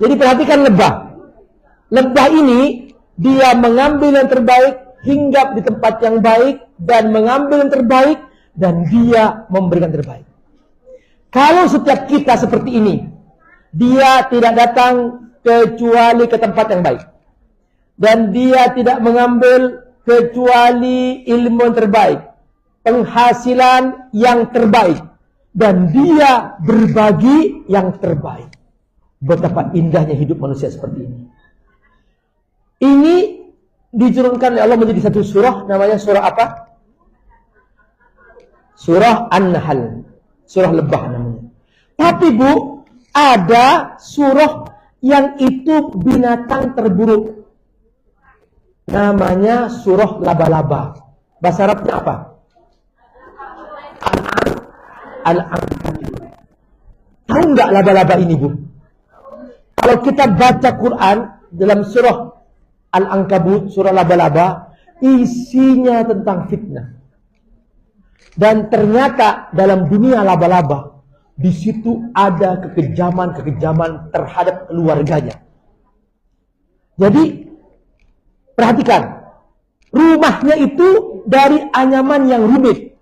jadi perhatikan lebah. Lebah ini dia mengambil yang terbaik, hinggap di tempat yang baik, dan mengambil yang terbaik, dan dia memberikan yang terbaik. Kalau setiap kita seperti ini, dia tidak datang kecuali ke tempat yang baik, dan dia tidak mengambil kecuali ilmu yang terbaik, penghasilan yang terbaik, dan dia berbagi yang terbaik. Betapa indahnya hidup manusia seperti ini. Ini diturunkan oleh Allah menjadi satu surah, namanya surah apa? Surah An-Nahl, surah lebah namanya. Tapi Bu, ada surah yang itu binatang terburuk, namanya surah laba-laba. Bahasa Arabnya apa? Al-Ankabut. Tahu nggak laba-laba ini Bu? Kalau kita baca Quran dalam surah Al-Ankabut, surah laba-laba, isinya tentang fitnah. Dan ternyata dalam dunia laba-laba, di situ ada kekejaman-kekejaman terhadap keluarganya. Jadi, perhatikan, rumahnya itu dari anyaman yang rumit.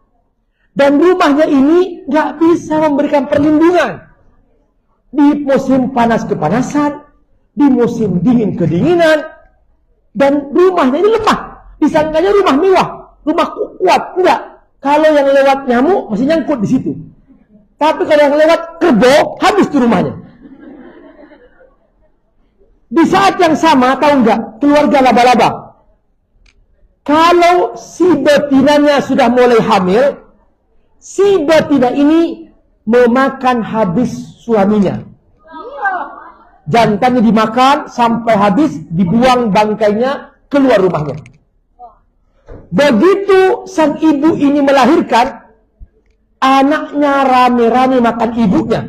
Dan rumahnya ini nggak bisa memberikan perlindungan. Di musim panas kepanasan, di musim dingin kedinginan, dan rumahnya ini lemah. Disangkanya rumah mewah, rumah kuat. Enggak. Kalau yang lewat nyamuk masih nyangkut di situ. Tapi kalau yang lewat kerbau, habis tuh rumahnya. Di saat yang sama, tahu nggak, keluarga laba-laba, kalau si betinanya sudah mulai hamil, si betina ini memakan habis suaminya. Jantannya dimakan sampai habis, dibuang bangkainya keluar rumahnya. Begitu sang ibu ini melahirkan, anaknya rame-rame makan ibunya.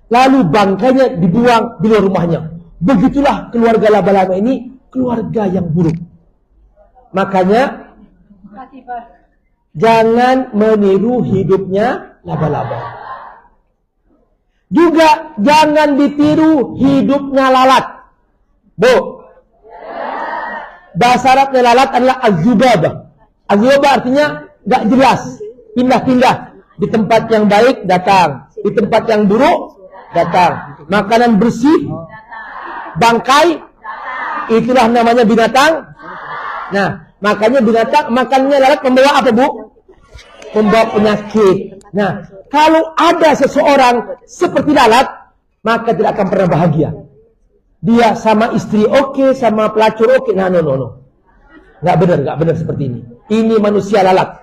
Lalu bangkainya dibuang di luar rumahnya. Begitulah keluarga laba-laba ini, keluarga yang buruk. Makanya jangan meniru hidupnya laba-laba. Juga jangan ditiru hidupnya lalat. Bu, bahasa Arabnya lalat adalah az-zubabah. Az-zubabah artinya nggak jelas, pindah-pindah. Di tempat yang baik datang, di tempat yang buruk datang. Makanan bersih, bangkai, itulah namanya binatang. Nah, makanya binatang makannya lalat membawa apa, Bu? Membawa penyakit. Nah, kalau ada seseorang seperti lalat, maka tidak akan pernah bahagia. Dia sama istri oke, sama pelacur oke. Nah, no. Nggak benar seperti ini. Ini manusia lalat.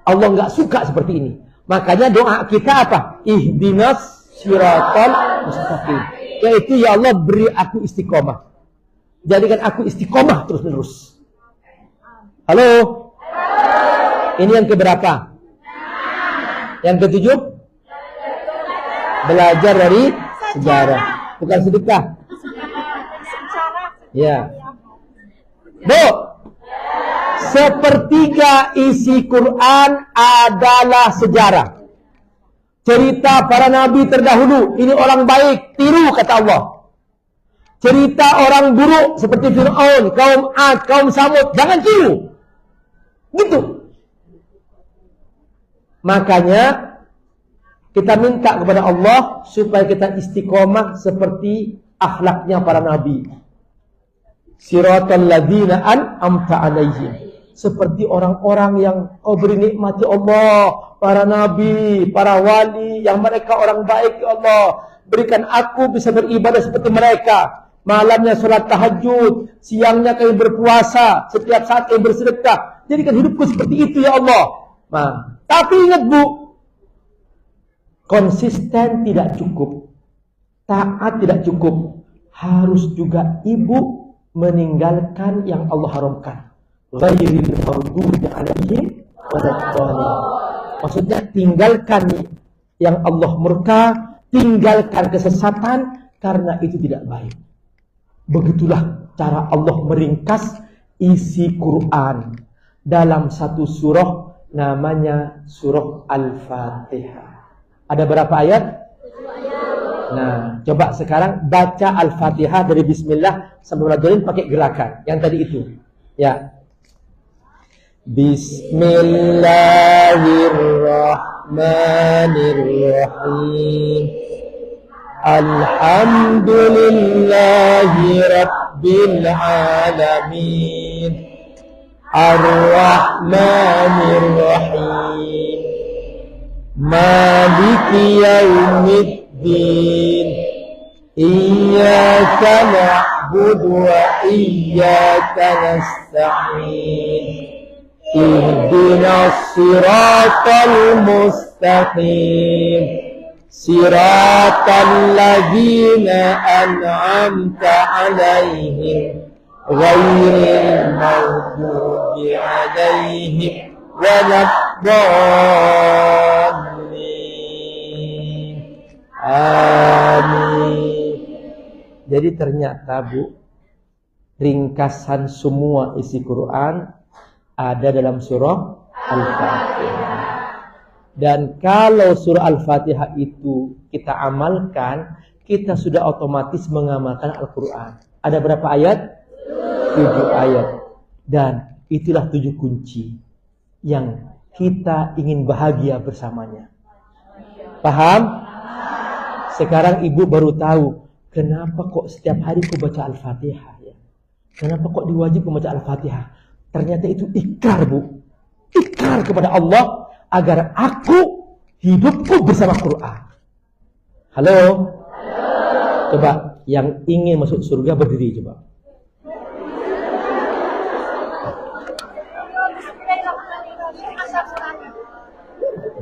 Allah nggak suka seperti ini. Makanya doa kita apa? Ihdinas siratal mustaqim. Yaitu ya Allah beri aku istiqomah. Jadikan aku istiqomah terus menerus. Halo? Ini yang keberapa? Yang ketujuh? Belajar dari sejarah. Bukan sedekah. Ya. Bu, sepertiga isi Quran adalah sejarah. Cerita para nabi terdahulu. Ini orang baik, tiru kata Allah. Cerita orang buruk seperti Fir'aun, kaum Ad, kaum Samud, jangan tiru. Gitu. Makanya kita minta kepada Allah supaya kita istiqomah seperti akhlaknya para nabi. Siratal ladzina an'amta 'alaihim. Seperti orang-orang yang kau beri nikmat ya Allah, para nabi, para wali, yang mereka orang baik ya Allah. Berikan aku bisa beribadah seperti mereka. Malamnya sholat tahajud, siangnya kami berpuasa, setiap saat kami bersedekah. Jadikan hidupku seperti itu ya Allah. Nah, tapi ingat Bu, konsisten tidak cukup, taat tidak cukup, harus juga ibu meninggalkan yang Allah haramkan. Ghairil maghdubi 'alaihim waladdallin. Maksudnya tinggalkan yang Allah murka, tinggalkan kesesatan karena itu tidak baik. Begitulah cara Allah meringkas isi Quran dalam satu surah namanya surah Al-Fatihah. Ada berapa ayat? Nah, coba sekarang baca Al-Fatihah dari Bismillah sampai Rajulin pakai gerakan yang tadi itu. Ya. Bismillahirrahmanirrahim. Alhamdulillahi Rabbil Alamin. Ar-Rahmanir-Rahim. Maliki Yaumiddin. Iyyaka na'budu wa iyyaka nasta'in. Ihdinas siratal mustaqim. Siratal ladzina an'amta 'alaihim ghairil maghdubi 'alaihim waladdallin. Amin. Jadi ternyata Bu, ringkasan semua isi Quran ada dalam surah Al-Fatihah. Dan kalau surah Al-Fatihah itu kita amalkan, kita sudah otomatis mengamalkan Al-Quran. Ada berapa ayat? 7 ayat. Dan itulah 7 kunci yang kita ingin bahagia bersamanya. Paham? Sekarang ibu baru tahu kenapa kok setiap hari ku baca Al-Fatihah ya? Kenapa kok diwajib membaca Al-Fatihah? Ternyata itu ikrar Bu. Ikrar kepada Allah agar aku hidupku bersama Quran. Halo? Coba yang ingin masuk surga berdiri coba.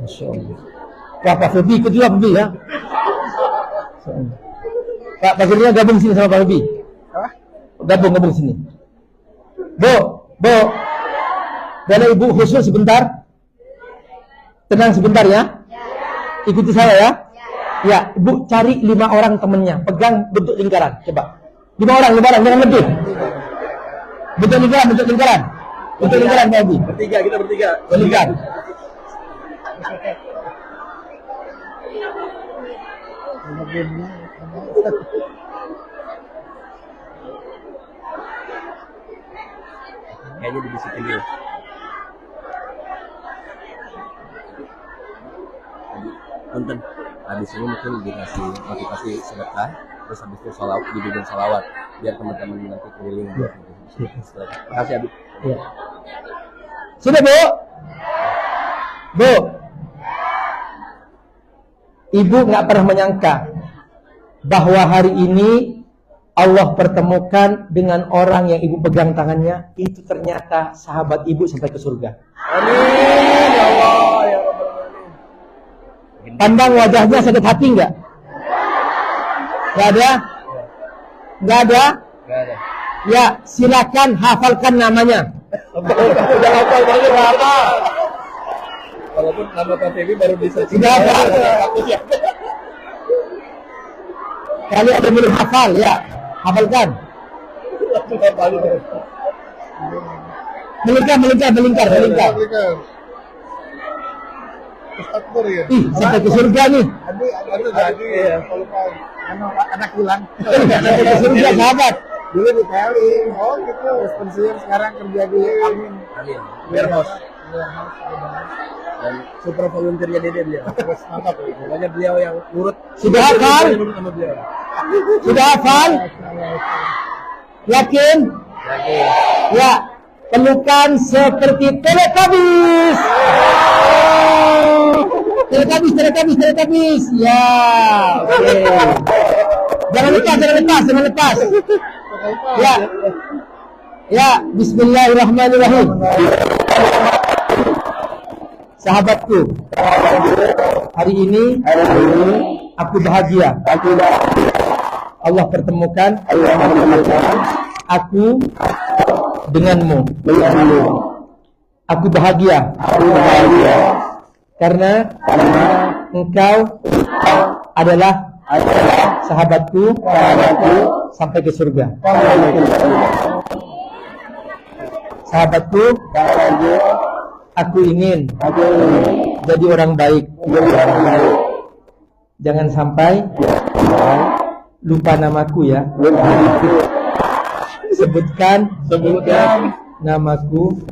Masya Allah. Pak Febi ikut juga Febi ya. Pak Febi gabung sini sama Pak Febi. Gabung sini. Bu, boleh ibu khusus sebentar? Tenang sebentar ya. Ikuti saya ya. Ya, ibu cari 5 orang temennya, pegang bentuk lingkaran. Coba. 5 orang, jangan lebih. Bentuk lingkaran. Bentuk lingkaran Pak Febi. Kita bertiga. Lingkaran. Kayaknya dibisikin dulu. Punten. Habis ini mungkin dikasih motivasi sedekah, terus habis itu dibimbing sholawat biar teman-teman nanti keliling buat makasih Abi. Ya. Sudah Bu? Bu, Ibu nggak pernah menyangka bahwa hari ini Allah pertemukan dengan orang yang Ibu pegang tangannya, itu ternyata sahabat Ibu sampai ke surga. Amin ya Allah ya Rabbal Alamin. Pandang wajahnya sakit hati nggak? Nggak ada? Nggak ada? Enggak ada. Ya, silakan hafalkan namanya. Udah hafal banget apa? Walaupun nama KTV baru bisa. Sudah hafal. Kali ada belum hafal ya, hafalkan. Melingkar. Ih, sampai ke surga nih. Anak hilang. Sampai ke surga sahabat. Dulu di PLI. Oh gitu. Terus pensiun sekarang kerja di Amin. Amin. Warehouse. Dan super volunteernya dia beliau. Mantap. Pokoknya beliau yang nurut. Sudah hafal? Sama beliau. Sudah hafal? Yakin? Yakin. Ya, pelukan seperti Teletubbies. Teletubbies. Ya. Oke. Jangan lepas. Ya, bismillahirrahmanirrahim. Sahabatku, hari ini aku bahagia. Allah pertemukan aku denganmu. Aku bahagia karena engkau adalah sahabatku sampai ke surga. Sahabatku, aku ingin jadi orang baik. Jangan sampai lupa namaku ya. Sebutkan namaku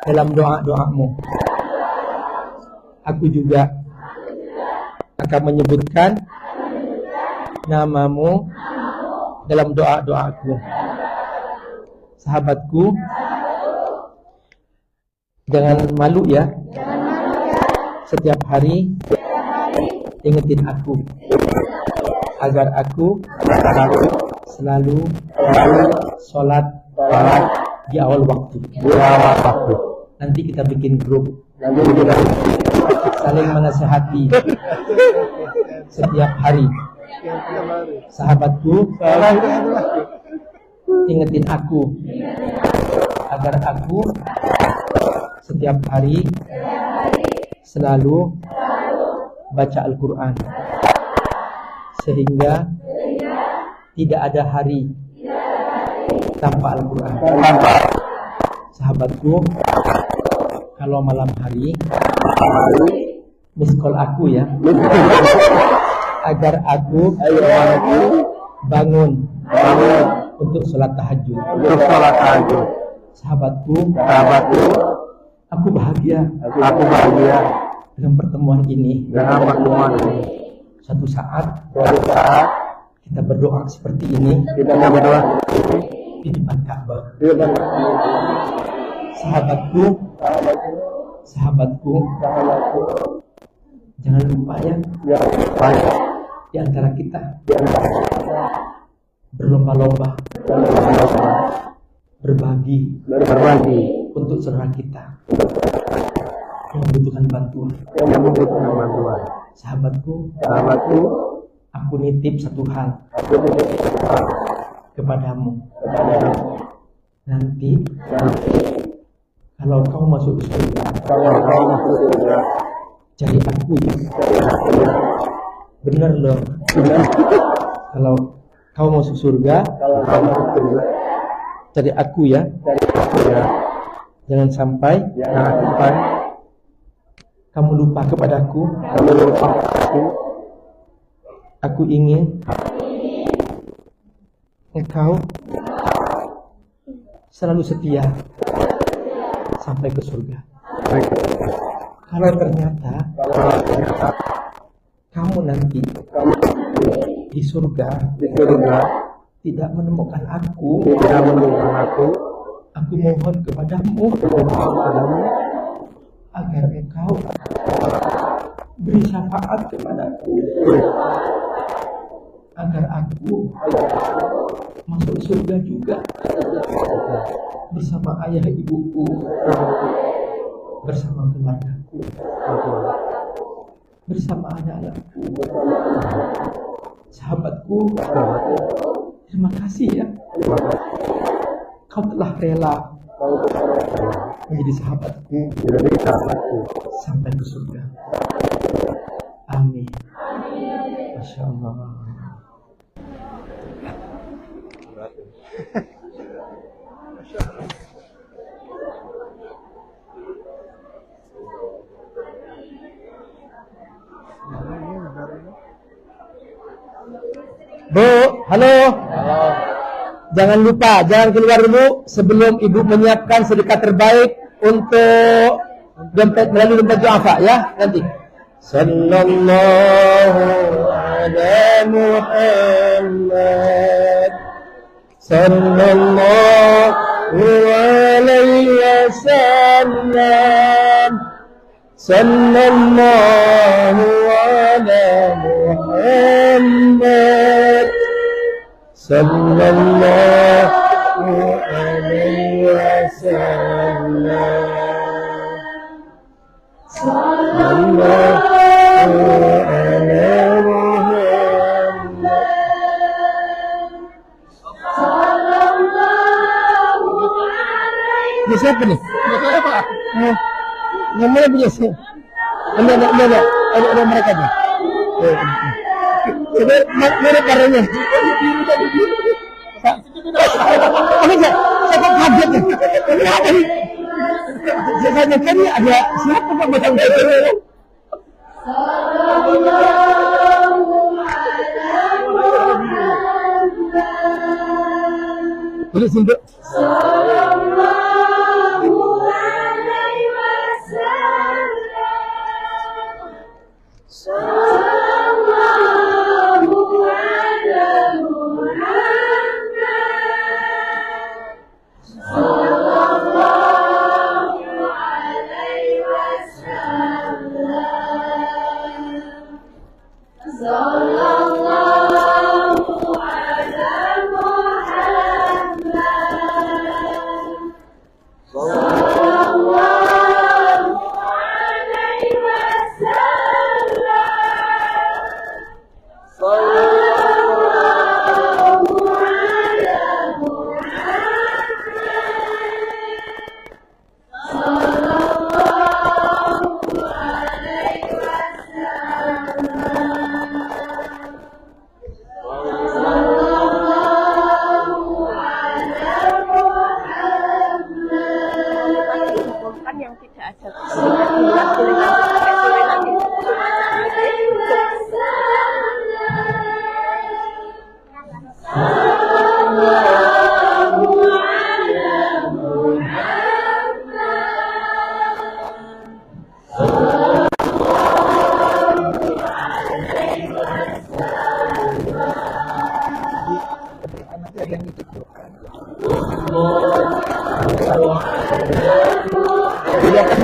dalam doa-doamu. Aku juga akan menyebutkan namamu dalam doa-doaku. Sahabatku, jangan malu ya. Setiap hari ingetin aku agar aku selalu sholat di awal waktu. Nanti kita bikin grup, saling menasehati setiap hari. Sahabatku, ingetin aku agar aku setiap hari selalu baca Al-Quran, sehingga tidak ada hari tanpa Al-Quran. Sahabatku, kalau malam hari miss call aku ya, agar aku bangun untuk sholat tahajud. Sahabatku, aku bahagia dengan pertemuan ini. Suatu saat kita berdoa seperti ini di depan Ka'bah. Sahabatku, jangan lupa ya, di antara kita berlomba-lomba berbagi untuk saudara kita yang membutuhkan bantuan. Sahabatku, aku nitip satu hal kepadamu. Nanti kalau kau masuk surga, cari aku ya. Bener loh. Kalau kau masuk surga, cari aku ya. Jangan sampai kamu lupa kepadaku. Aku ingin engkau selalu setia sampai ke surga. Kalau ternyata kamu nanti di surga tidak menemukan aku, aku mohon kepadamu agar engkau beri syafaat kepadaku agar aku masuk surga juga bersama ayah ibuku, bersama keluargaku, bersama anak-anakku, sahabatku. Terima kasih ya, kau telah rela menjadi sahabatku sampai ke surga. Amin. Masya Allah. Bu, halo. Jangan lupa, jangan keluar dulu sebelum ibu menyiapkan sedekah terbaik untuk dompet melalui dompet duafa ya nanti. Sallallahu ala Muhammad, sallallahu alaihi wasallam, sallallahu ala Muhammad, sallallahu alaihi wasallam, sallallahu ala Muhammad, sallallahu alaihi. Ini siapa nih? Yang mana punya siapa? Ada mereka nih. Coba mana caranya? Saya kaget ya. Saya kan ada siapa Pak macam itu? Boleh sinduk.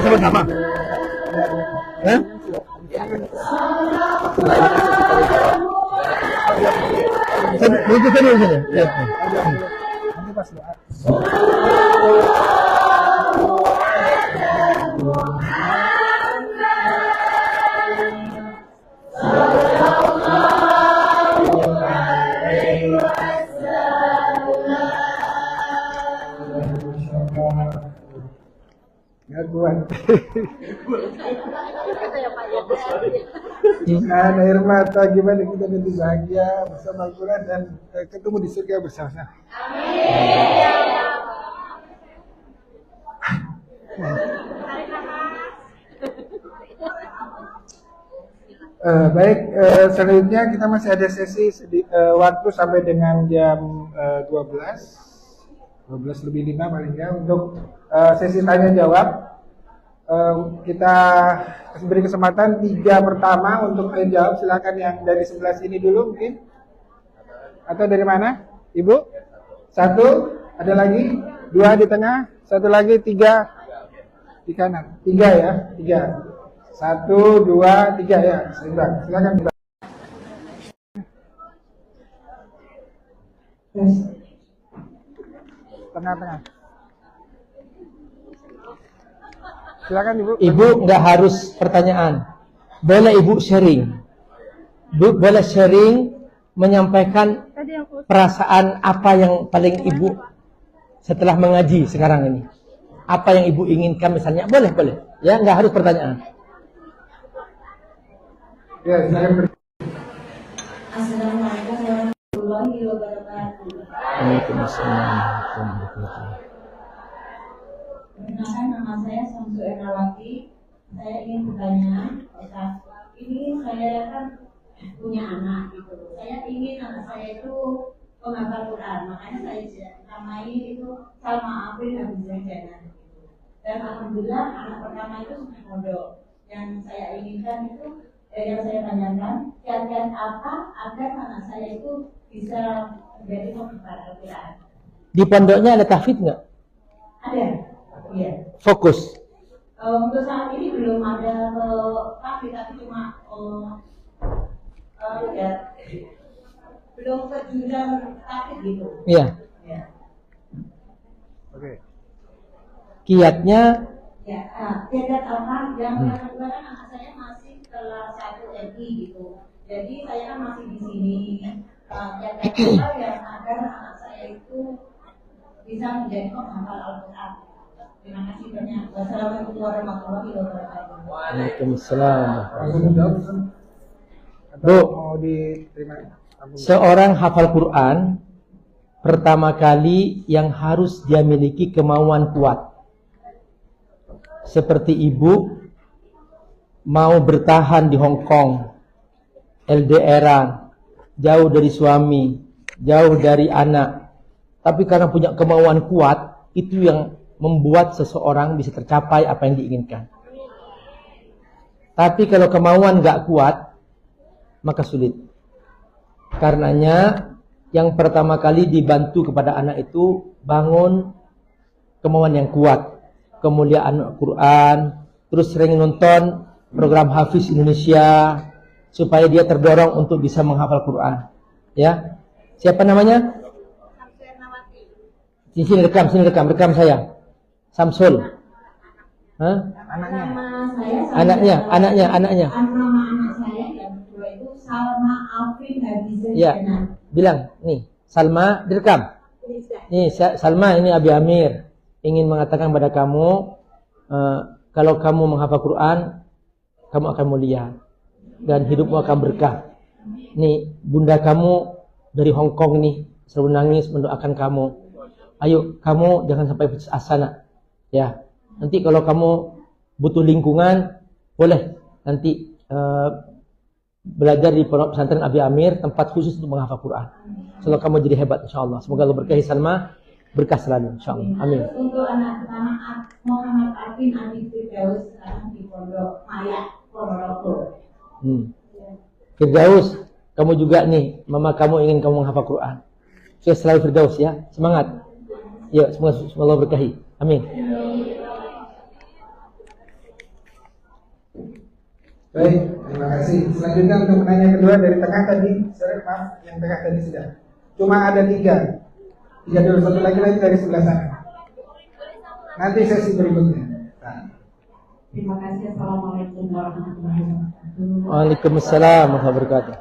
Sama-sama. Hah? Itu tadi aja. Ya. Nanti pas doa. Dengan air mata gimana kita nanti bahagia bersama Al-Quran dan ketemu di surga bersama. Baik, selanjutnya kita masih ada sesi waktu sampai dengan jam 12 lebih 5 paling ya untuk sesi tanya jawab. Kita beri kesempatan 3 pertama untuk menjawab. Silakan yang dari sebelah sini dulu mungkin. Atau dari mana? Ibu? 1, ada lagi? 2 di tengah, 1 lagi, 3 di kanan. 3 ya, 3. 1, 2, 3 ya. Silakan. Tengah-tengah. Silakan Ibu. Ibu nggak harus pertanyaan. Boleh Ibu sharing. Ibu boleh sharing, menyampaikan perasaan apa yang paling Ibu setelah mengaji sekarang ini. Apa yang Ibu inginkan misalnya. Boleh. Ya, nggak harus pertanyaan. Ya, silakan. Assalamualaikum warahmatullahi wabarakatuh. Waalaikumsalam warahmatullahi wabarakatuh. Perkenalkan, nama saya Samsu Ernawati. Saya ingin bertanya, Ustaz, ini saya kan punya anak gitu. Saya ingin anak saya itu penghafal Quran, makanya saya namai itu Salma Afrin Habibah Jannah gitu. Dan alhamdulillah anak pertama itu sudah mondok. Yang saya inginkan itu, yang saya tanyakan, kiat-kiat apa agar anak saya itu bisa menjadi penghafal Al-Quran? Di pondoknya ada tahfidz nggak? Ada. Iya. Fokus. Untuk saat ini belum ada tapi cuma ya, belum ke jenjang tapi gitu. Iya. Ya. Oke. Kiatnya Ya, kiat apa yang kedua kan anak saya masih kelas 1 MI gitu. Jadi saya kan masih di sini. Kiat apa yang agar anak saya itu bisa menjadi penghafal Al-Quran. Terima kasih banyak. Wassalamualaikum warahmatullahi wabarakatuh. Waalaikumsalam. Langsung jawab. Bu, Mau diterima. seorang hafal Quran pertama kali yang harus dia miliki kemauan kuat. Seperti ibu mau bertahan di Hong Kong, LDR, jauh dari suami, jauh dari anak. Tapi karena punya kemauan kuat, itu yang membuat seseorang bisa tercapai apa yang diinginkan. Tapi kalau kemauan gak kuat, maka sulit. Karenanya yang pertama kali dibantu kepada anak itu bangun kemauan yang kuat, kemuliaan Al-Quran, terus sering nonton program Hafiz Indonesia supaya dia terdorong untuk bisa menghafal Quran. Ya, siapa namanya? Sini rekam saya. Samsul. Hah? Anaknya. Anaknya. Nama anak saya yang kedua itu Salma Afrin Habibah Ya, Jannah. bilang nih, Salma direkam. Nih, Salma ini Abi Amir ingin mengatakan pada kamu, kalau kamu menghafal Quran, kamu akan mulia dan hidupmu akan berkah. Nih, bunda kamu dari Hong Kong nih selalu nangis mendoakan kamu. Ayo, kamu jangan sampai putus asa nak. Ya, nanti kalau kamu butuh lingkungan, boleh nanti belajar di pondok pesantren Abi Amir, tempat khusus untuk menghafal Quran. Semoga kamu jadi hebat, insya Allah. Semoga Allah berkahi Salma, berkah selalu, insya Allah. Amin. Untuk anak pertama Muhammad Arvin Adi Firdaus sekarang di Pondok Maya, Ponorogo. Firdaus, kamu juga nih, mama kamu ingin kamu menghafal Quran. Sukses selalu Firdaus ya, semangat. Ya, semoga Allah berkahi. Amin. Baik, terima kasih. Selanjutnya untuk pertanyaan kedua dari tengah tadi, sorry maaf, yang tengah tadi sudah. Cuma ada 3 dulu, satu lagi dari sebelah sana. Nanti sesi berikutnya. Terima kasih. Assalamualaikum warahmatullahi wabarakatuh. Waalaikumsalam warahmatullahi wabarakatuh.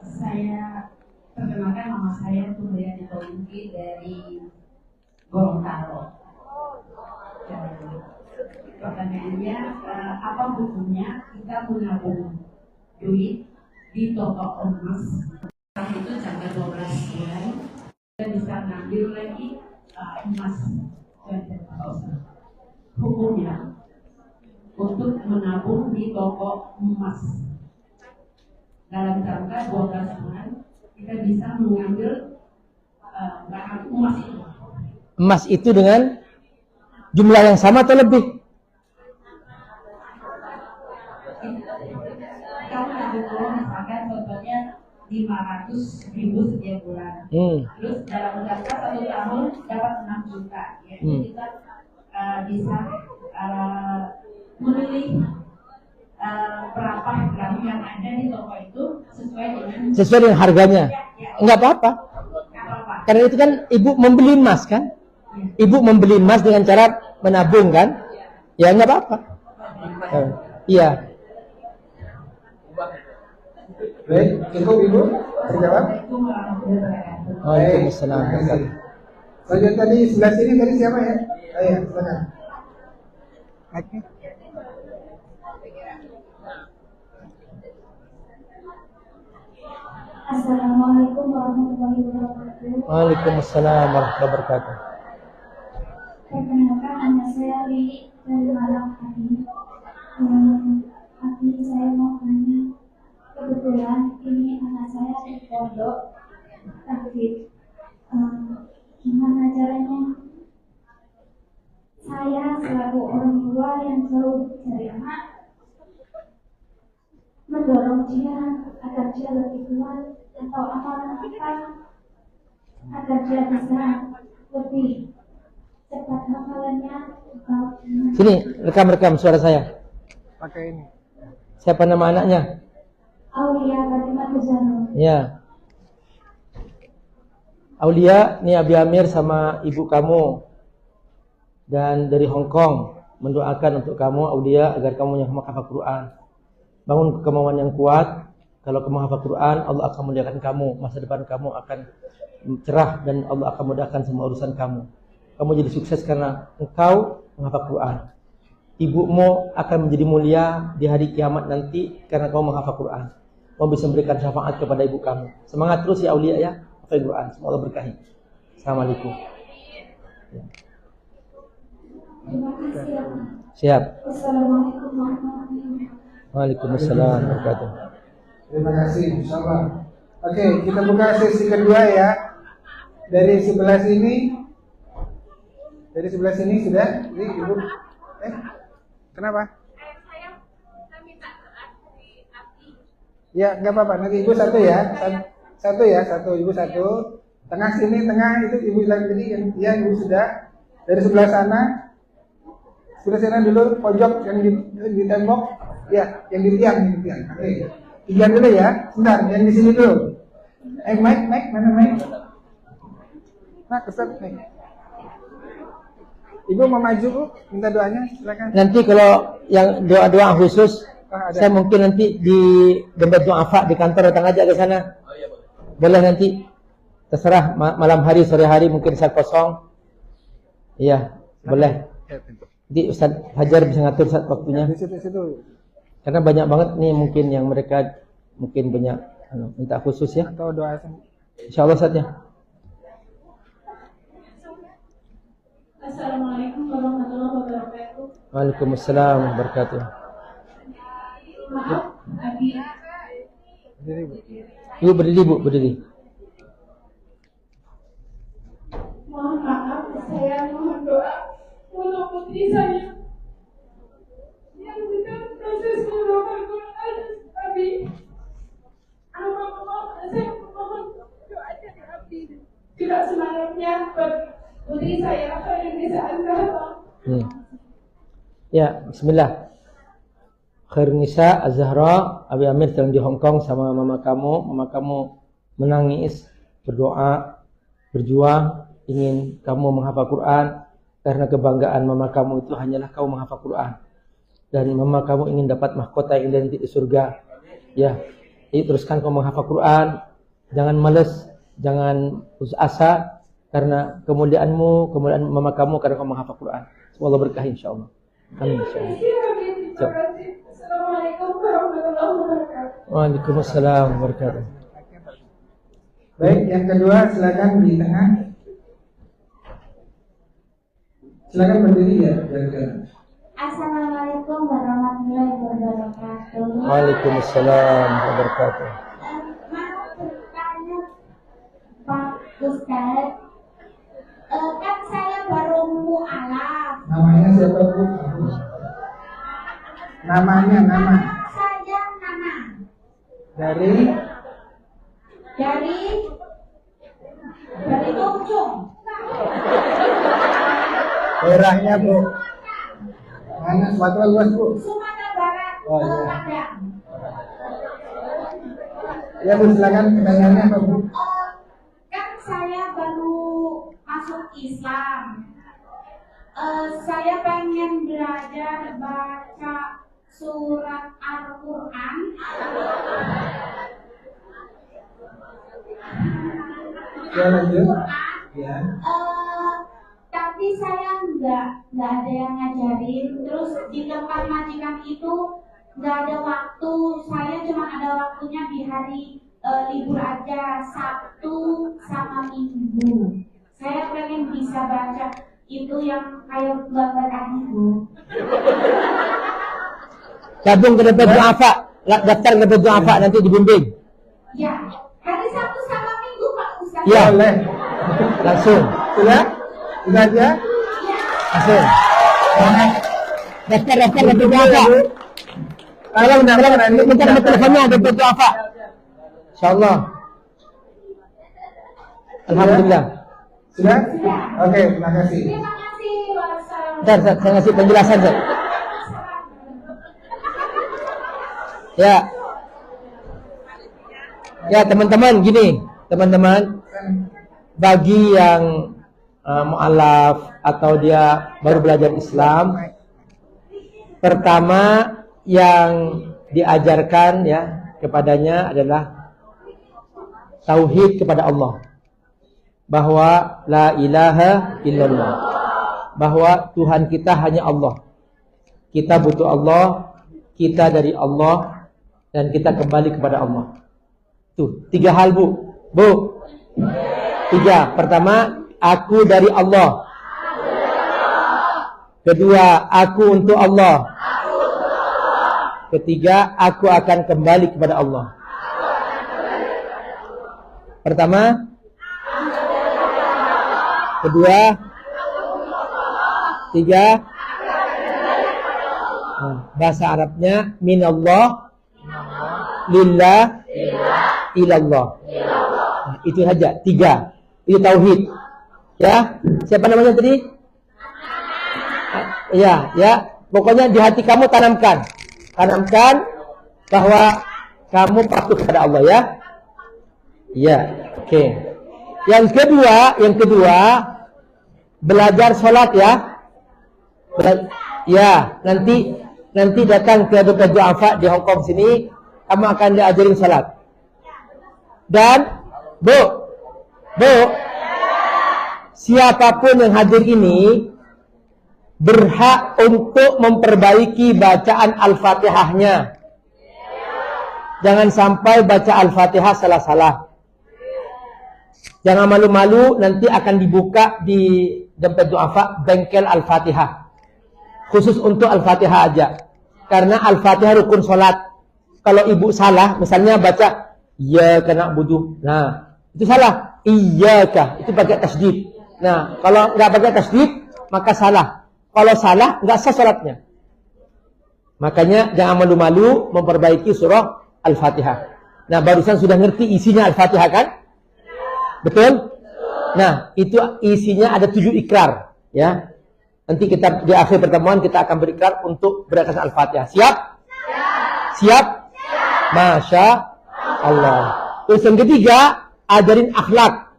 Saya perkenalkan, nama saya Tuliani Tauhidi dari Gorontalo. Pertanyaannya, apa hukumnya kita menabung duit di toko emas? Itu jangka 12 bulan dan bisa ngambil lagi emas dan hukumnya untuk menabung di toko emas dalam jangka 12 bulan kita bisa mengambil barang emas itu. Emas itu dengan jumlah yang sama atau lebih? Kamu nabung misalkan contohnya 500.000 setiap bulan. Terus dalam jangka 1 tahun dapat 6 juta. Ya, jadi kita bisa memilih berapa gram yang ada di toko itu sesuai dengan harganya. Enggak apa-apa. Nggak apa-apa. Karena itu kan ibu membeli emas kan? Ibu membeli emas dengan cara menabung kan? Ya enggak apa-apa. Iya. Baik, cukup Ibu terjawab. Waalaikumsalam. Lanjut tadi sebelah sini tadi siapa ya? Ayo, silakan. Mic-nya. Assalamualaikum warahmatullahi wabarakatuh. Waalaikumsalam warahmatullahi wabarakatuh. Perkenalkan, nama saya Lili dari Malang tadi. Saya mau tanya, kebetulan ini anak saya di pondok tapi gimana caranya saya selaku orang tua yang selalu dari anak mendorong dia agar dia lebih kuat atau apa agar dia bisa lebih cepat hafalannya. Sini, rekam suara saya. Pakai ini. Siapa nama anaknya? Aulia Fatimah Tuzano. Ya. Aulia, ini Abi Amir sama ibu kamu dan dari Hong Kong mendoakan untuk kamu Aulia agar kamu yang menghafal Quran. Bangun kemauan yang kuat. Kalau kamu hafal Quran, Allah akan muliakan kamu. Masa depan kamu akan cerah dan Allah akan mudahkan semua urusan kamu. Kamu jadi sukses karena engkau menghafal Quran. Ibumu akan menjadi mulia di hari kiamat nanti karena kamu menghafal Quran. Kamu bisa memberikan syafaat kepada ibu kamu. Semangat terus ya Aulia ya. Hafal Quran. Semoga Allah berkahi. Assalamualaikum. Ya. Terima kasih ya. Siap. Assalamualaikum warahmatullahi wabarakatuh. Waalaikumsalam warahmatullahi wabarakatuh. Terima kasih, insyaallah. Oke, kita buka sesi kedua ya. Dari sebelah sini. Dari sebelah sini sudah. Ini Ibu. Kenapa? Saya minta di api. Ya, nggak apa-apa. Nanti Ibu satu ya. Satu ya, satu. Ibu satu. Tengah sini, tengah itu Ibu bilang tadi yang ya Ibu sudah. Dari sebelah sana. Sebelah sana dulu pojok yang di tembok. Ya, yang di tiang. Oke. Tiga dulu ya. Sebentar, yang di sini dulu. Mike, mana Mike? Nah, keset nih. Ibu mau maju Bu, minta doanya, silakan. Nanti kalau yang doa-doa khusus, Ada. saya mungkin nanti di dompet duafa di kantor datang aja ke sana. Boleh nanti, terserah malam hari, sore hari mungkin saya kosong. Iya, boleh. Nanti Ustaz Hajar bisa ngatur saat waktunya. Di situ. Karena banyak banget nih mungkin yang mereka mungkin banyak minta khusus ya. Atau doa. Insyaallah saatnya. Assalamualaikum warahmatullahi wabarakatuh. Waalaikumsalam warahmatullahi wabarakatuh. Maaf, Abi. Berdiri Bu. Ibu berdiri Bu, berdiri. Mohon maaf, saya mohon doa untuk putri saya yang sedang proses menghafal Quran. Abi, saya mohon doa dari Abi. Tidak semangatnya putri saya yang bisa anda. Ya, bismillah. Khair Nisa Az-Zahra, Abi Amir sedang di Hong Kong sama mama kamu. Mama kamu menangis, berdoa, berjuang, ingin kamu menghafal Quran. Karena kebanggaan mama kamu itu hanyalah kamu menghafal Quran. Dan mama kamu ingin dapat mahkota yang identik di surga. Ya, jadi teruskan kamu menghafal Quran. Jangan males, jangan putus asa. Karena kemuliaan mama kamu karena kamu menghafal Quran. Semoga Allah berkah insyaallah. Amin insyaallah. Assalamualaikum warahmatullahi wabarakatuh. Waalaikumsalam warahmatullahi wabarakatuh. Baik, yang kedua silakan di tengah. Silakan berdiri ya. Assalamualaikum warahmatullahi wabarakatuh. Waalaikumsalam warahmatullahi wabarakatuh. Mau bertanya Pak Ustaz, kan saya baru mu'alaf. Namanya siapa Bu? Nama. Dari Ujung. daerahnya Bu. Mana Sumatera luas Bu? Sumatera Barat. Oh, iya. Padang. Ya Bu, silakan pertanyaannya apa Bu? Kan saya baru masuk Islam. Saya pengen belajar baca surat Al-Quran. Ya lanjut. Ya. Tapi saya nggak ada yang ngajarin. Terus di tempat majikan itu nggak ada waktu. Saya cuma ada waktunya di hari libur aja, Sabtu sama Minggu. Saya pengen bisa baca itu yang kayak gambar Bu. Gabung ke dapat du'afa, daftar ke dapat du'afa nanti dibimbing. Ya, hari Sabtu sama Minggu Pak Ustaz. Ya. Boleh. Langsung. Sudah? Sudah aja? Langsung. Daftar ke dapat du'afa. Kalau Minta nomor teleponnya dapat du'afa. Insyaallah. Alhamdulillah. Sudah? Oke, terima kasih. Terima kasih. Wassalamualaikum. Ntar saya ngasih penjelasan, Zat. Ya. Ya, teman-teman, gini, teman-teman, bagi yang mu'alaf atau dia baru belajar Islam, pertama yang diajarkan ya kepadanya adalah tauhid kepada Allah, bahwa la ilaha illallah, bahwa Tuhan kita hanya Allah, kita butuh Allah, kita dari Allah, dan kita kembali kepada Allah. Tuh, 3 hal Bu. 3. Pertama, aku dari Allah. Kedua, aku untuk Allah. Ketiga, aku akan kembali kepada Allah. Pertama, kedua, 3. Bahasa Arabnya minallah, lillah, ilallah. Itu saja, 3. Itu tauhid. Ya, siapa namanya tadi? Ya. Pokoknya di hati kamu tanamkan bahwa kamu patuh kepada Allah ya. Ya, oke. Yang kedua, belajar sholat ya. Ya, nanti datang ke Dr. Du'afa di Hong Kong sini, kamu akan diajarin sholat. Dan Bu, siapapun yang hadir ini berhak untuk memperbaiki bacaan Al-Fatihahnya. Jangan sampai baca Al-Fatihah salah-salah. Jangan malu-malu, nanti akan dibuka di Dompet Du'afa bengkel Al-Fatihah. Khusus untuk Al-Fatihah aja. Karena Al-Fatihah rukun sholat. Kalau ibu salah, misalnya baca Iyyaka na'budu. Nah, itu salah. Iyyaka, itu pakai tasydid. Nah, kalau nggak pakai tasydid, maka salah. Kalau salah, nggak sah sholatnya. Makanya jangan malu-malu memperbaiki surah Al-Fatihah. Nah, barusan sudah ngerti isinya Al-Fatihah kan? Betul? Nah, itu isinya ada 7 ikrar. Ya. Nanti kita di akhir pertemuan kita akan berikrar untuk beratas Al-Fatihah. Siap? Siap? Masya Allah. Terus yang ketiga, ajarin akhlak.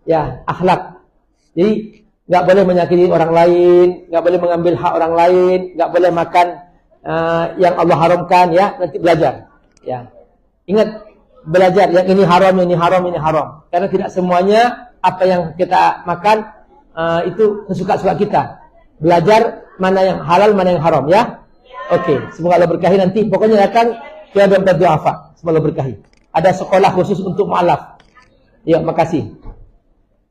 Ya, akhlak. Jadi nggak boleh menyakiti orang lain, nggak boleh mengambil hak orang lain, nggak boleh makan yang Allah haramkan. Ya, nanti belajar. Ya, ingat belajar yang ini haram, ini haram, ini haram. Karena tidak semuanya apa yang kita makan itu sesuka-suka kita. Belajar mana yang halal, mana yang haram. Ya, oke. Semoga Allah berkahi nanti. Pokoknya datang ke Dompet Du'afa. Semoga Allah berkahi. Ada sekolah khusus untuk mu'alaf. Ya, makasih.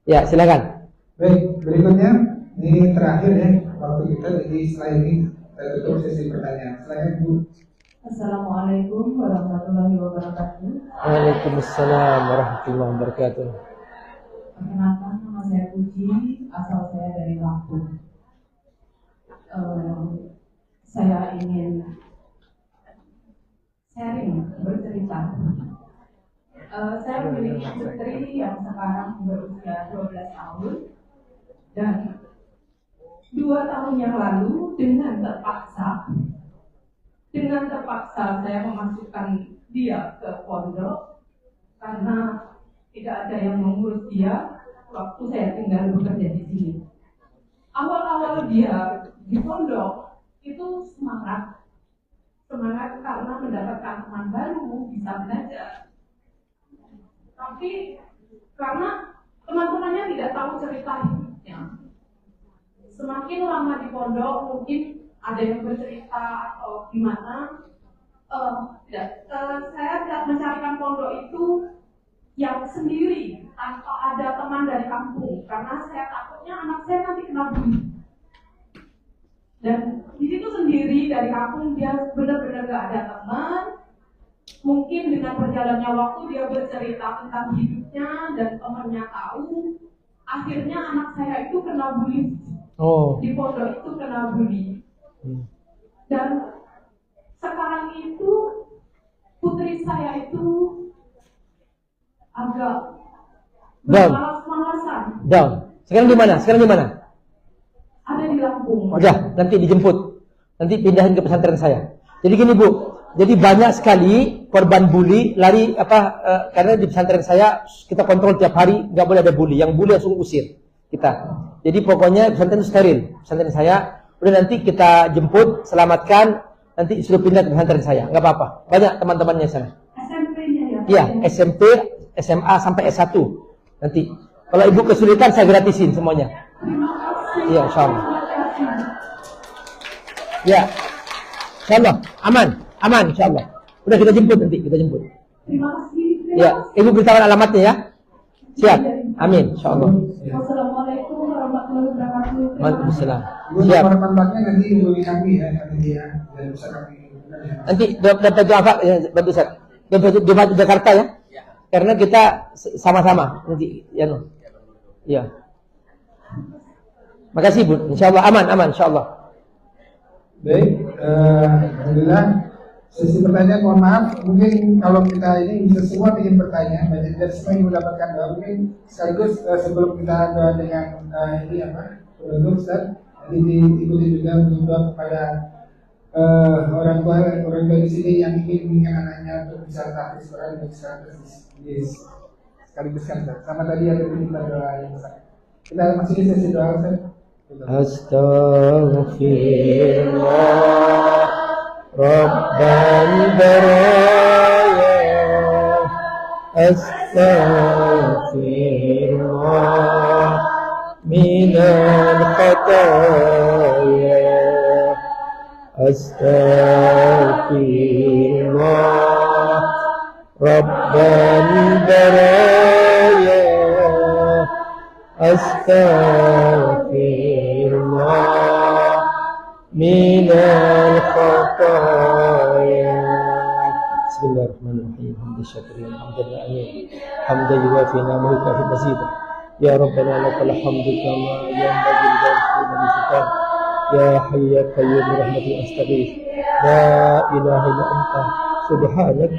Ya, silakan. Baik, berikutnya ini terakhir ya waktu kita, jadi setelah ini kita tutup sesi pertanyaan. Silakan Bu. Assalamualaikum warahmatullahi wabarakatuh. Waalaikumsalam warahmatullahi wabarakatuh. Perkenalkan, nama saya Puji, asal saya dari Lampung. Saya ingin sharing, bercerita Saya memiliki putri yang sekarang berusia 12 tahun dan 2 tahun yang lalu dengan terpaksa saya memasukkan dia ke pondok karena tidak ada yang mengurus dia waktu saya tinggal bekerja di sini. Awal-awal dia di pondok itu semangat karena mendapatkan teman baru, bisa belajar. Tapi karena teman-temannya tidak tahu cerita hidupnya, semakin lama di pondok mungkin ada yang bercerita atau gimana. Saya tidak mencarikan pondok itu yang sendiri tanpa ada teman dari kampung karena saya takutnya anak saya nanti kena bully. Dan di situ sendiri dari kampung dia benar-benar gak ada teman. Mungkin dengan berjalannya waktu dia bercerita tentang hidupnya dan temannya tahu. Akhirnya anak saya itu kena bully. Di pondok itu kena bully. Dan sekarang itu putri saya itu agak bermalas-malasan. Down. Sekarang di mana? Ada di Lampung. Udah, nanti dijemput. Nanti pindahin ke pesantren saya. Jadi gini Bu, jadi banyak sekali korban bully lari karena di pesantren saya kita kontrol tiap hari, nggak boleh ada bully. Yang bully langsung usir kita. Jadi pokoknya pesantren itu steril. Pesantren saya, udah nanti kita jemput, selamatkan, nanti suruh pindah ke pesantren saya. Nggak apa-apa. Banyak teman-temannya sana. SMP-nya ya? Iya, SMP, SMA sampai S1. Nanti kalau ibu kesulitan saya gratisin semuanya. Iya, insyaallah. Ya, insyaallah aman insyaallah. Udah kita jemput nanti, Terima kasih. Ya, ibu beritahu alamatnya ya. Siap. Amin, insyaallah. Wassalamualaikum warahmatullahi wabarakatuh. Waalaikumsalam. Bu, Siap. nomor kontaknya nanti hubungi kami ya, nanti ya, dan bisa kami. Nanti dapat doa ya, bantu saya. Di Jakarta ya. Karena kita sama-sama nanti ya. Iya. Makasih Bu, insyaallah aman insyaallah. Baik, alhamdulillah. Sesi pertanyaan, mohon maaf, mungkin kalau kita ini bisa semua ingin bertanya, banyak dari semua yang mendapatkan doa, mungkin sekaligus sebelum kita doa dengan penutup Ustaz, nanti diikuti juga untuk doa kepada orang tua di sini yang ingin mengingat anaknya untuk bisa tahfiz Quran, untuk bisa sekaligus kan Ustaz. Sama tadi ada kita doa yang besar. Kita masih di sesi doa Ustaz. Astaghfirullah Rabbal baraya Astaghfirullah minal khataya Astaghfirullah Rabbal baraya Astaghfirullah minal khataya. Bismillahirrahmanirrahim. Hamdalillah hamdalillah amin. Hamdan yuwafi ni'amahu wa yukafi mazidah. Ya Rabbana lakal hamdu kama yanbaghi li jalali wajhika. Ya hayy ya qayyum bi rahmatika astaghith. La ilaha illa anta subhanak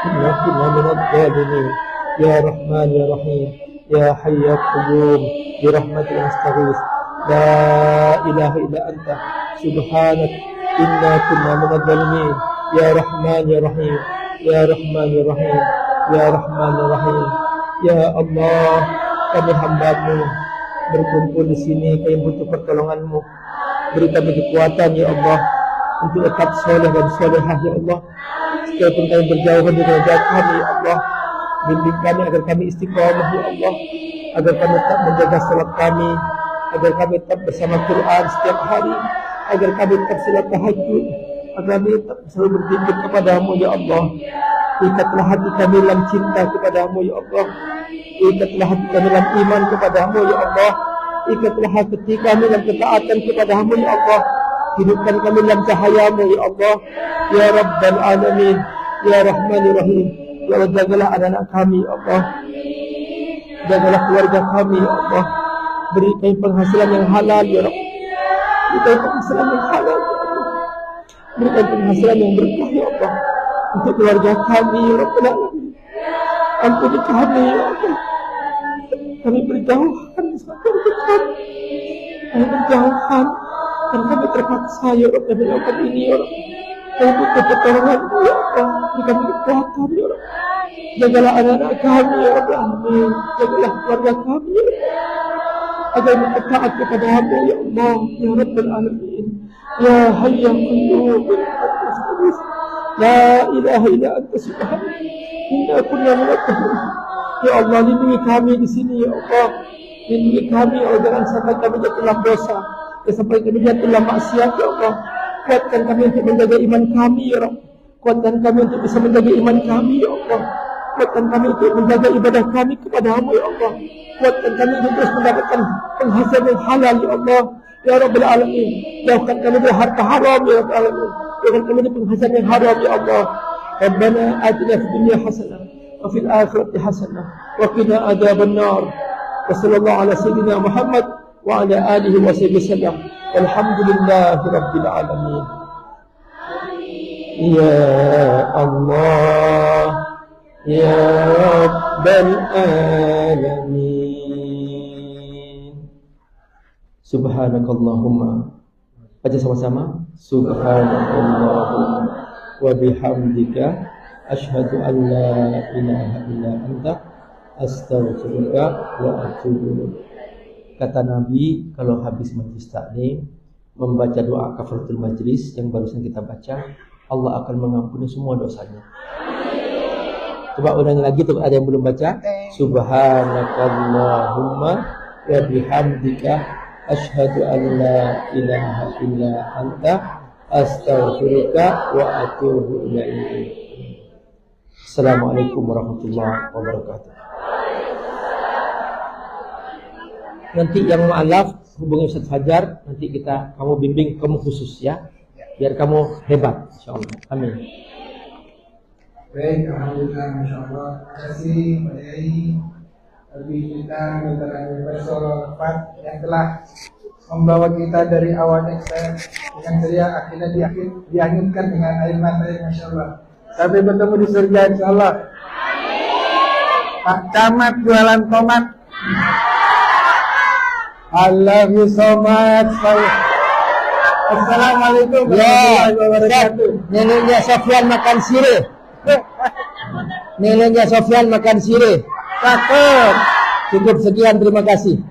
inna kunna minadh dhalimin. Ya Rahman ya Rahim. Ya hayy ya qayyum bi rahmatika astaghith. La ilaha illa anta subhanak inna kunna minadh dhalimin. Ya Rahman ya Rahim. Ya Rahman ya Rahim. Ya Rahman ya Rahim. Ya Allah, kami hamba-Mu berkumpul di sini, kami butuh pertolongan-Mu. Beri kami kekuatan ya Allah untuk tetap soleh dan solehah ya Allah. Sekalipun kami berjauhan dari jalan kami ya Allah, bimbing kami agar kami istiqomah ya Allah, agar kami tetap menjaga salat kami, agar kami tetap bersama Quran setiap hari, agar kami tetap salat tahajud, agar kami tetap selalu berzikir kepadamu ya Allah. Ikatlah hati kami dalam cinta kepadamu ya Allah. Ikatlah hati kami dalam iman kepadamu ya Allah. Ikatlah hati kami dalam ketaatan kepadamu ya Allah. Hidupkan kami dalam cahayamu ya Allah. Ya Rabbal Alamin, Ya Rahman ya Rahim. Ya Allah, jagalah anak-anak kami ya Allah. Jagalah keluarga kami ya Allah. Beri kami penghasilan yang halal ya Rabb. Beri kami penghasilan yang halal ya Allah. Beri kami penghasilan yang berkah ya Allah untuk keluarga kami ya Rabbal Alamin. Ampuni kami ya Allah. Kami berjauhan sampai dekat. Kami berjauhan karena kami terpaksa ya Allah melakukan ini ya Allah. Kami butuh pertolongan-Mu ya Allah. Beri kami kekuatan ya Allah. Jagalah anak-anak kami ya Allah. Amin. Jagalah keluarga kami ya Allah. Agar mereka taat kepada-Mu ya Allah. Ya Rabbal Alamin. Ya Hayy ya Qayyum. La ilaha illa anta subhanaka inna kunna minadh dhalimin. Ya Allah, lindungi kami di sini ya Allah. Lindungi kami ya Allah, jangan sampai kami jatuh dalam dosa, jangan sampai kami jatuh dalam maksiat ya Allah. Kuatkan kami untuk menjaga iman kami ya Allah. Kuatkan kami untuk bisa menjaga iman kami ya Allah. Kuatkan kami untuk menjaga ibadah kami kepada-Mu ya Allah. Kuatkan kami untuk terus mendapatkan penghasilan yang halal ya Allah. Ya Rabbal Alamin. Jauhkan kami dari harta haram ya Rabbal Alamin. Jauhkan kami dari penghasilan yang haram ya Allah. Rabbana atina fid dunya hasanah wa fil akhirati hasanah wa qina adzabannar. Wa sallallahu ala sayyidina Muhammad wa ala alihi wa sahbihi wasallam. Walhamdulillahi rabbil alamin. Ya Allah, ya Rabbal Alamin. Subhanakallahumma. Baca sama-sama. Subhanakallahumma wa bihamdika asyhadu an la ilaha illa anta astaghfiruka wa atubu. Kata Nabi, kalau habis majlis taklim membaca doa kafaratul majlis yang barusan kita baca, Allah akan mengampuni semua dosanya. Coba ulangi lagi tuh, ada yang belum baca. Subhanakallahumma wa bihamdika asyhadu an la ilaha illa anta astaghfiruka wa atubu ilaik. Assalamualaikum warahmatullahi wabarakatuh. Nanti yang mu'alaf hubungi Ustaz Fajar, nanti kamu bimbing kamu khusus ya, biar kamu hebat insyaallah. Amin. Baik, alhamdulillah, masya Allah. Terima kasih Pak Yai Abi kita Dr. Universal Fat yang telah membawa kita dari awalnya dengan ceria, akhirnya diangitkan dengan air mata yang masya Allah. Sampai bertemu di surga insya Allah. Pak Camat jualan tomat. I love you so much. Assalamualaikum warahmatullahi wabarakatuh. Neneknya Sofyan makan sirih. Neneknya Sofyan makan sirih. Cakep. Cukup sekian, terima kasih.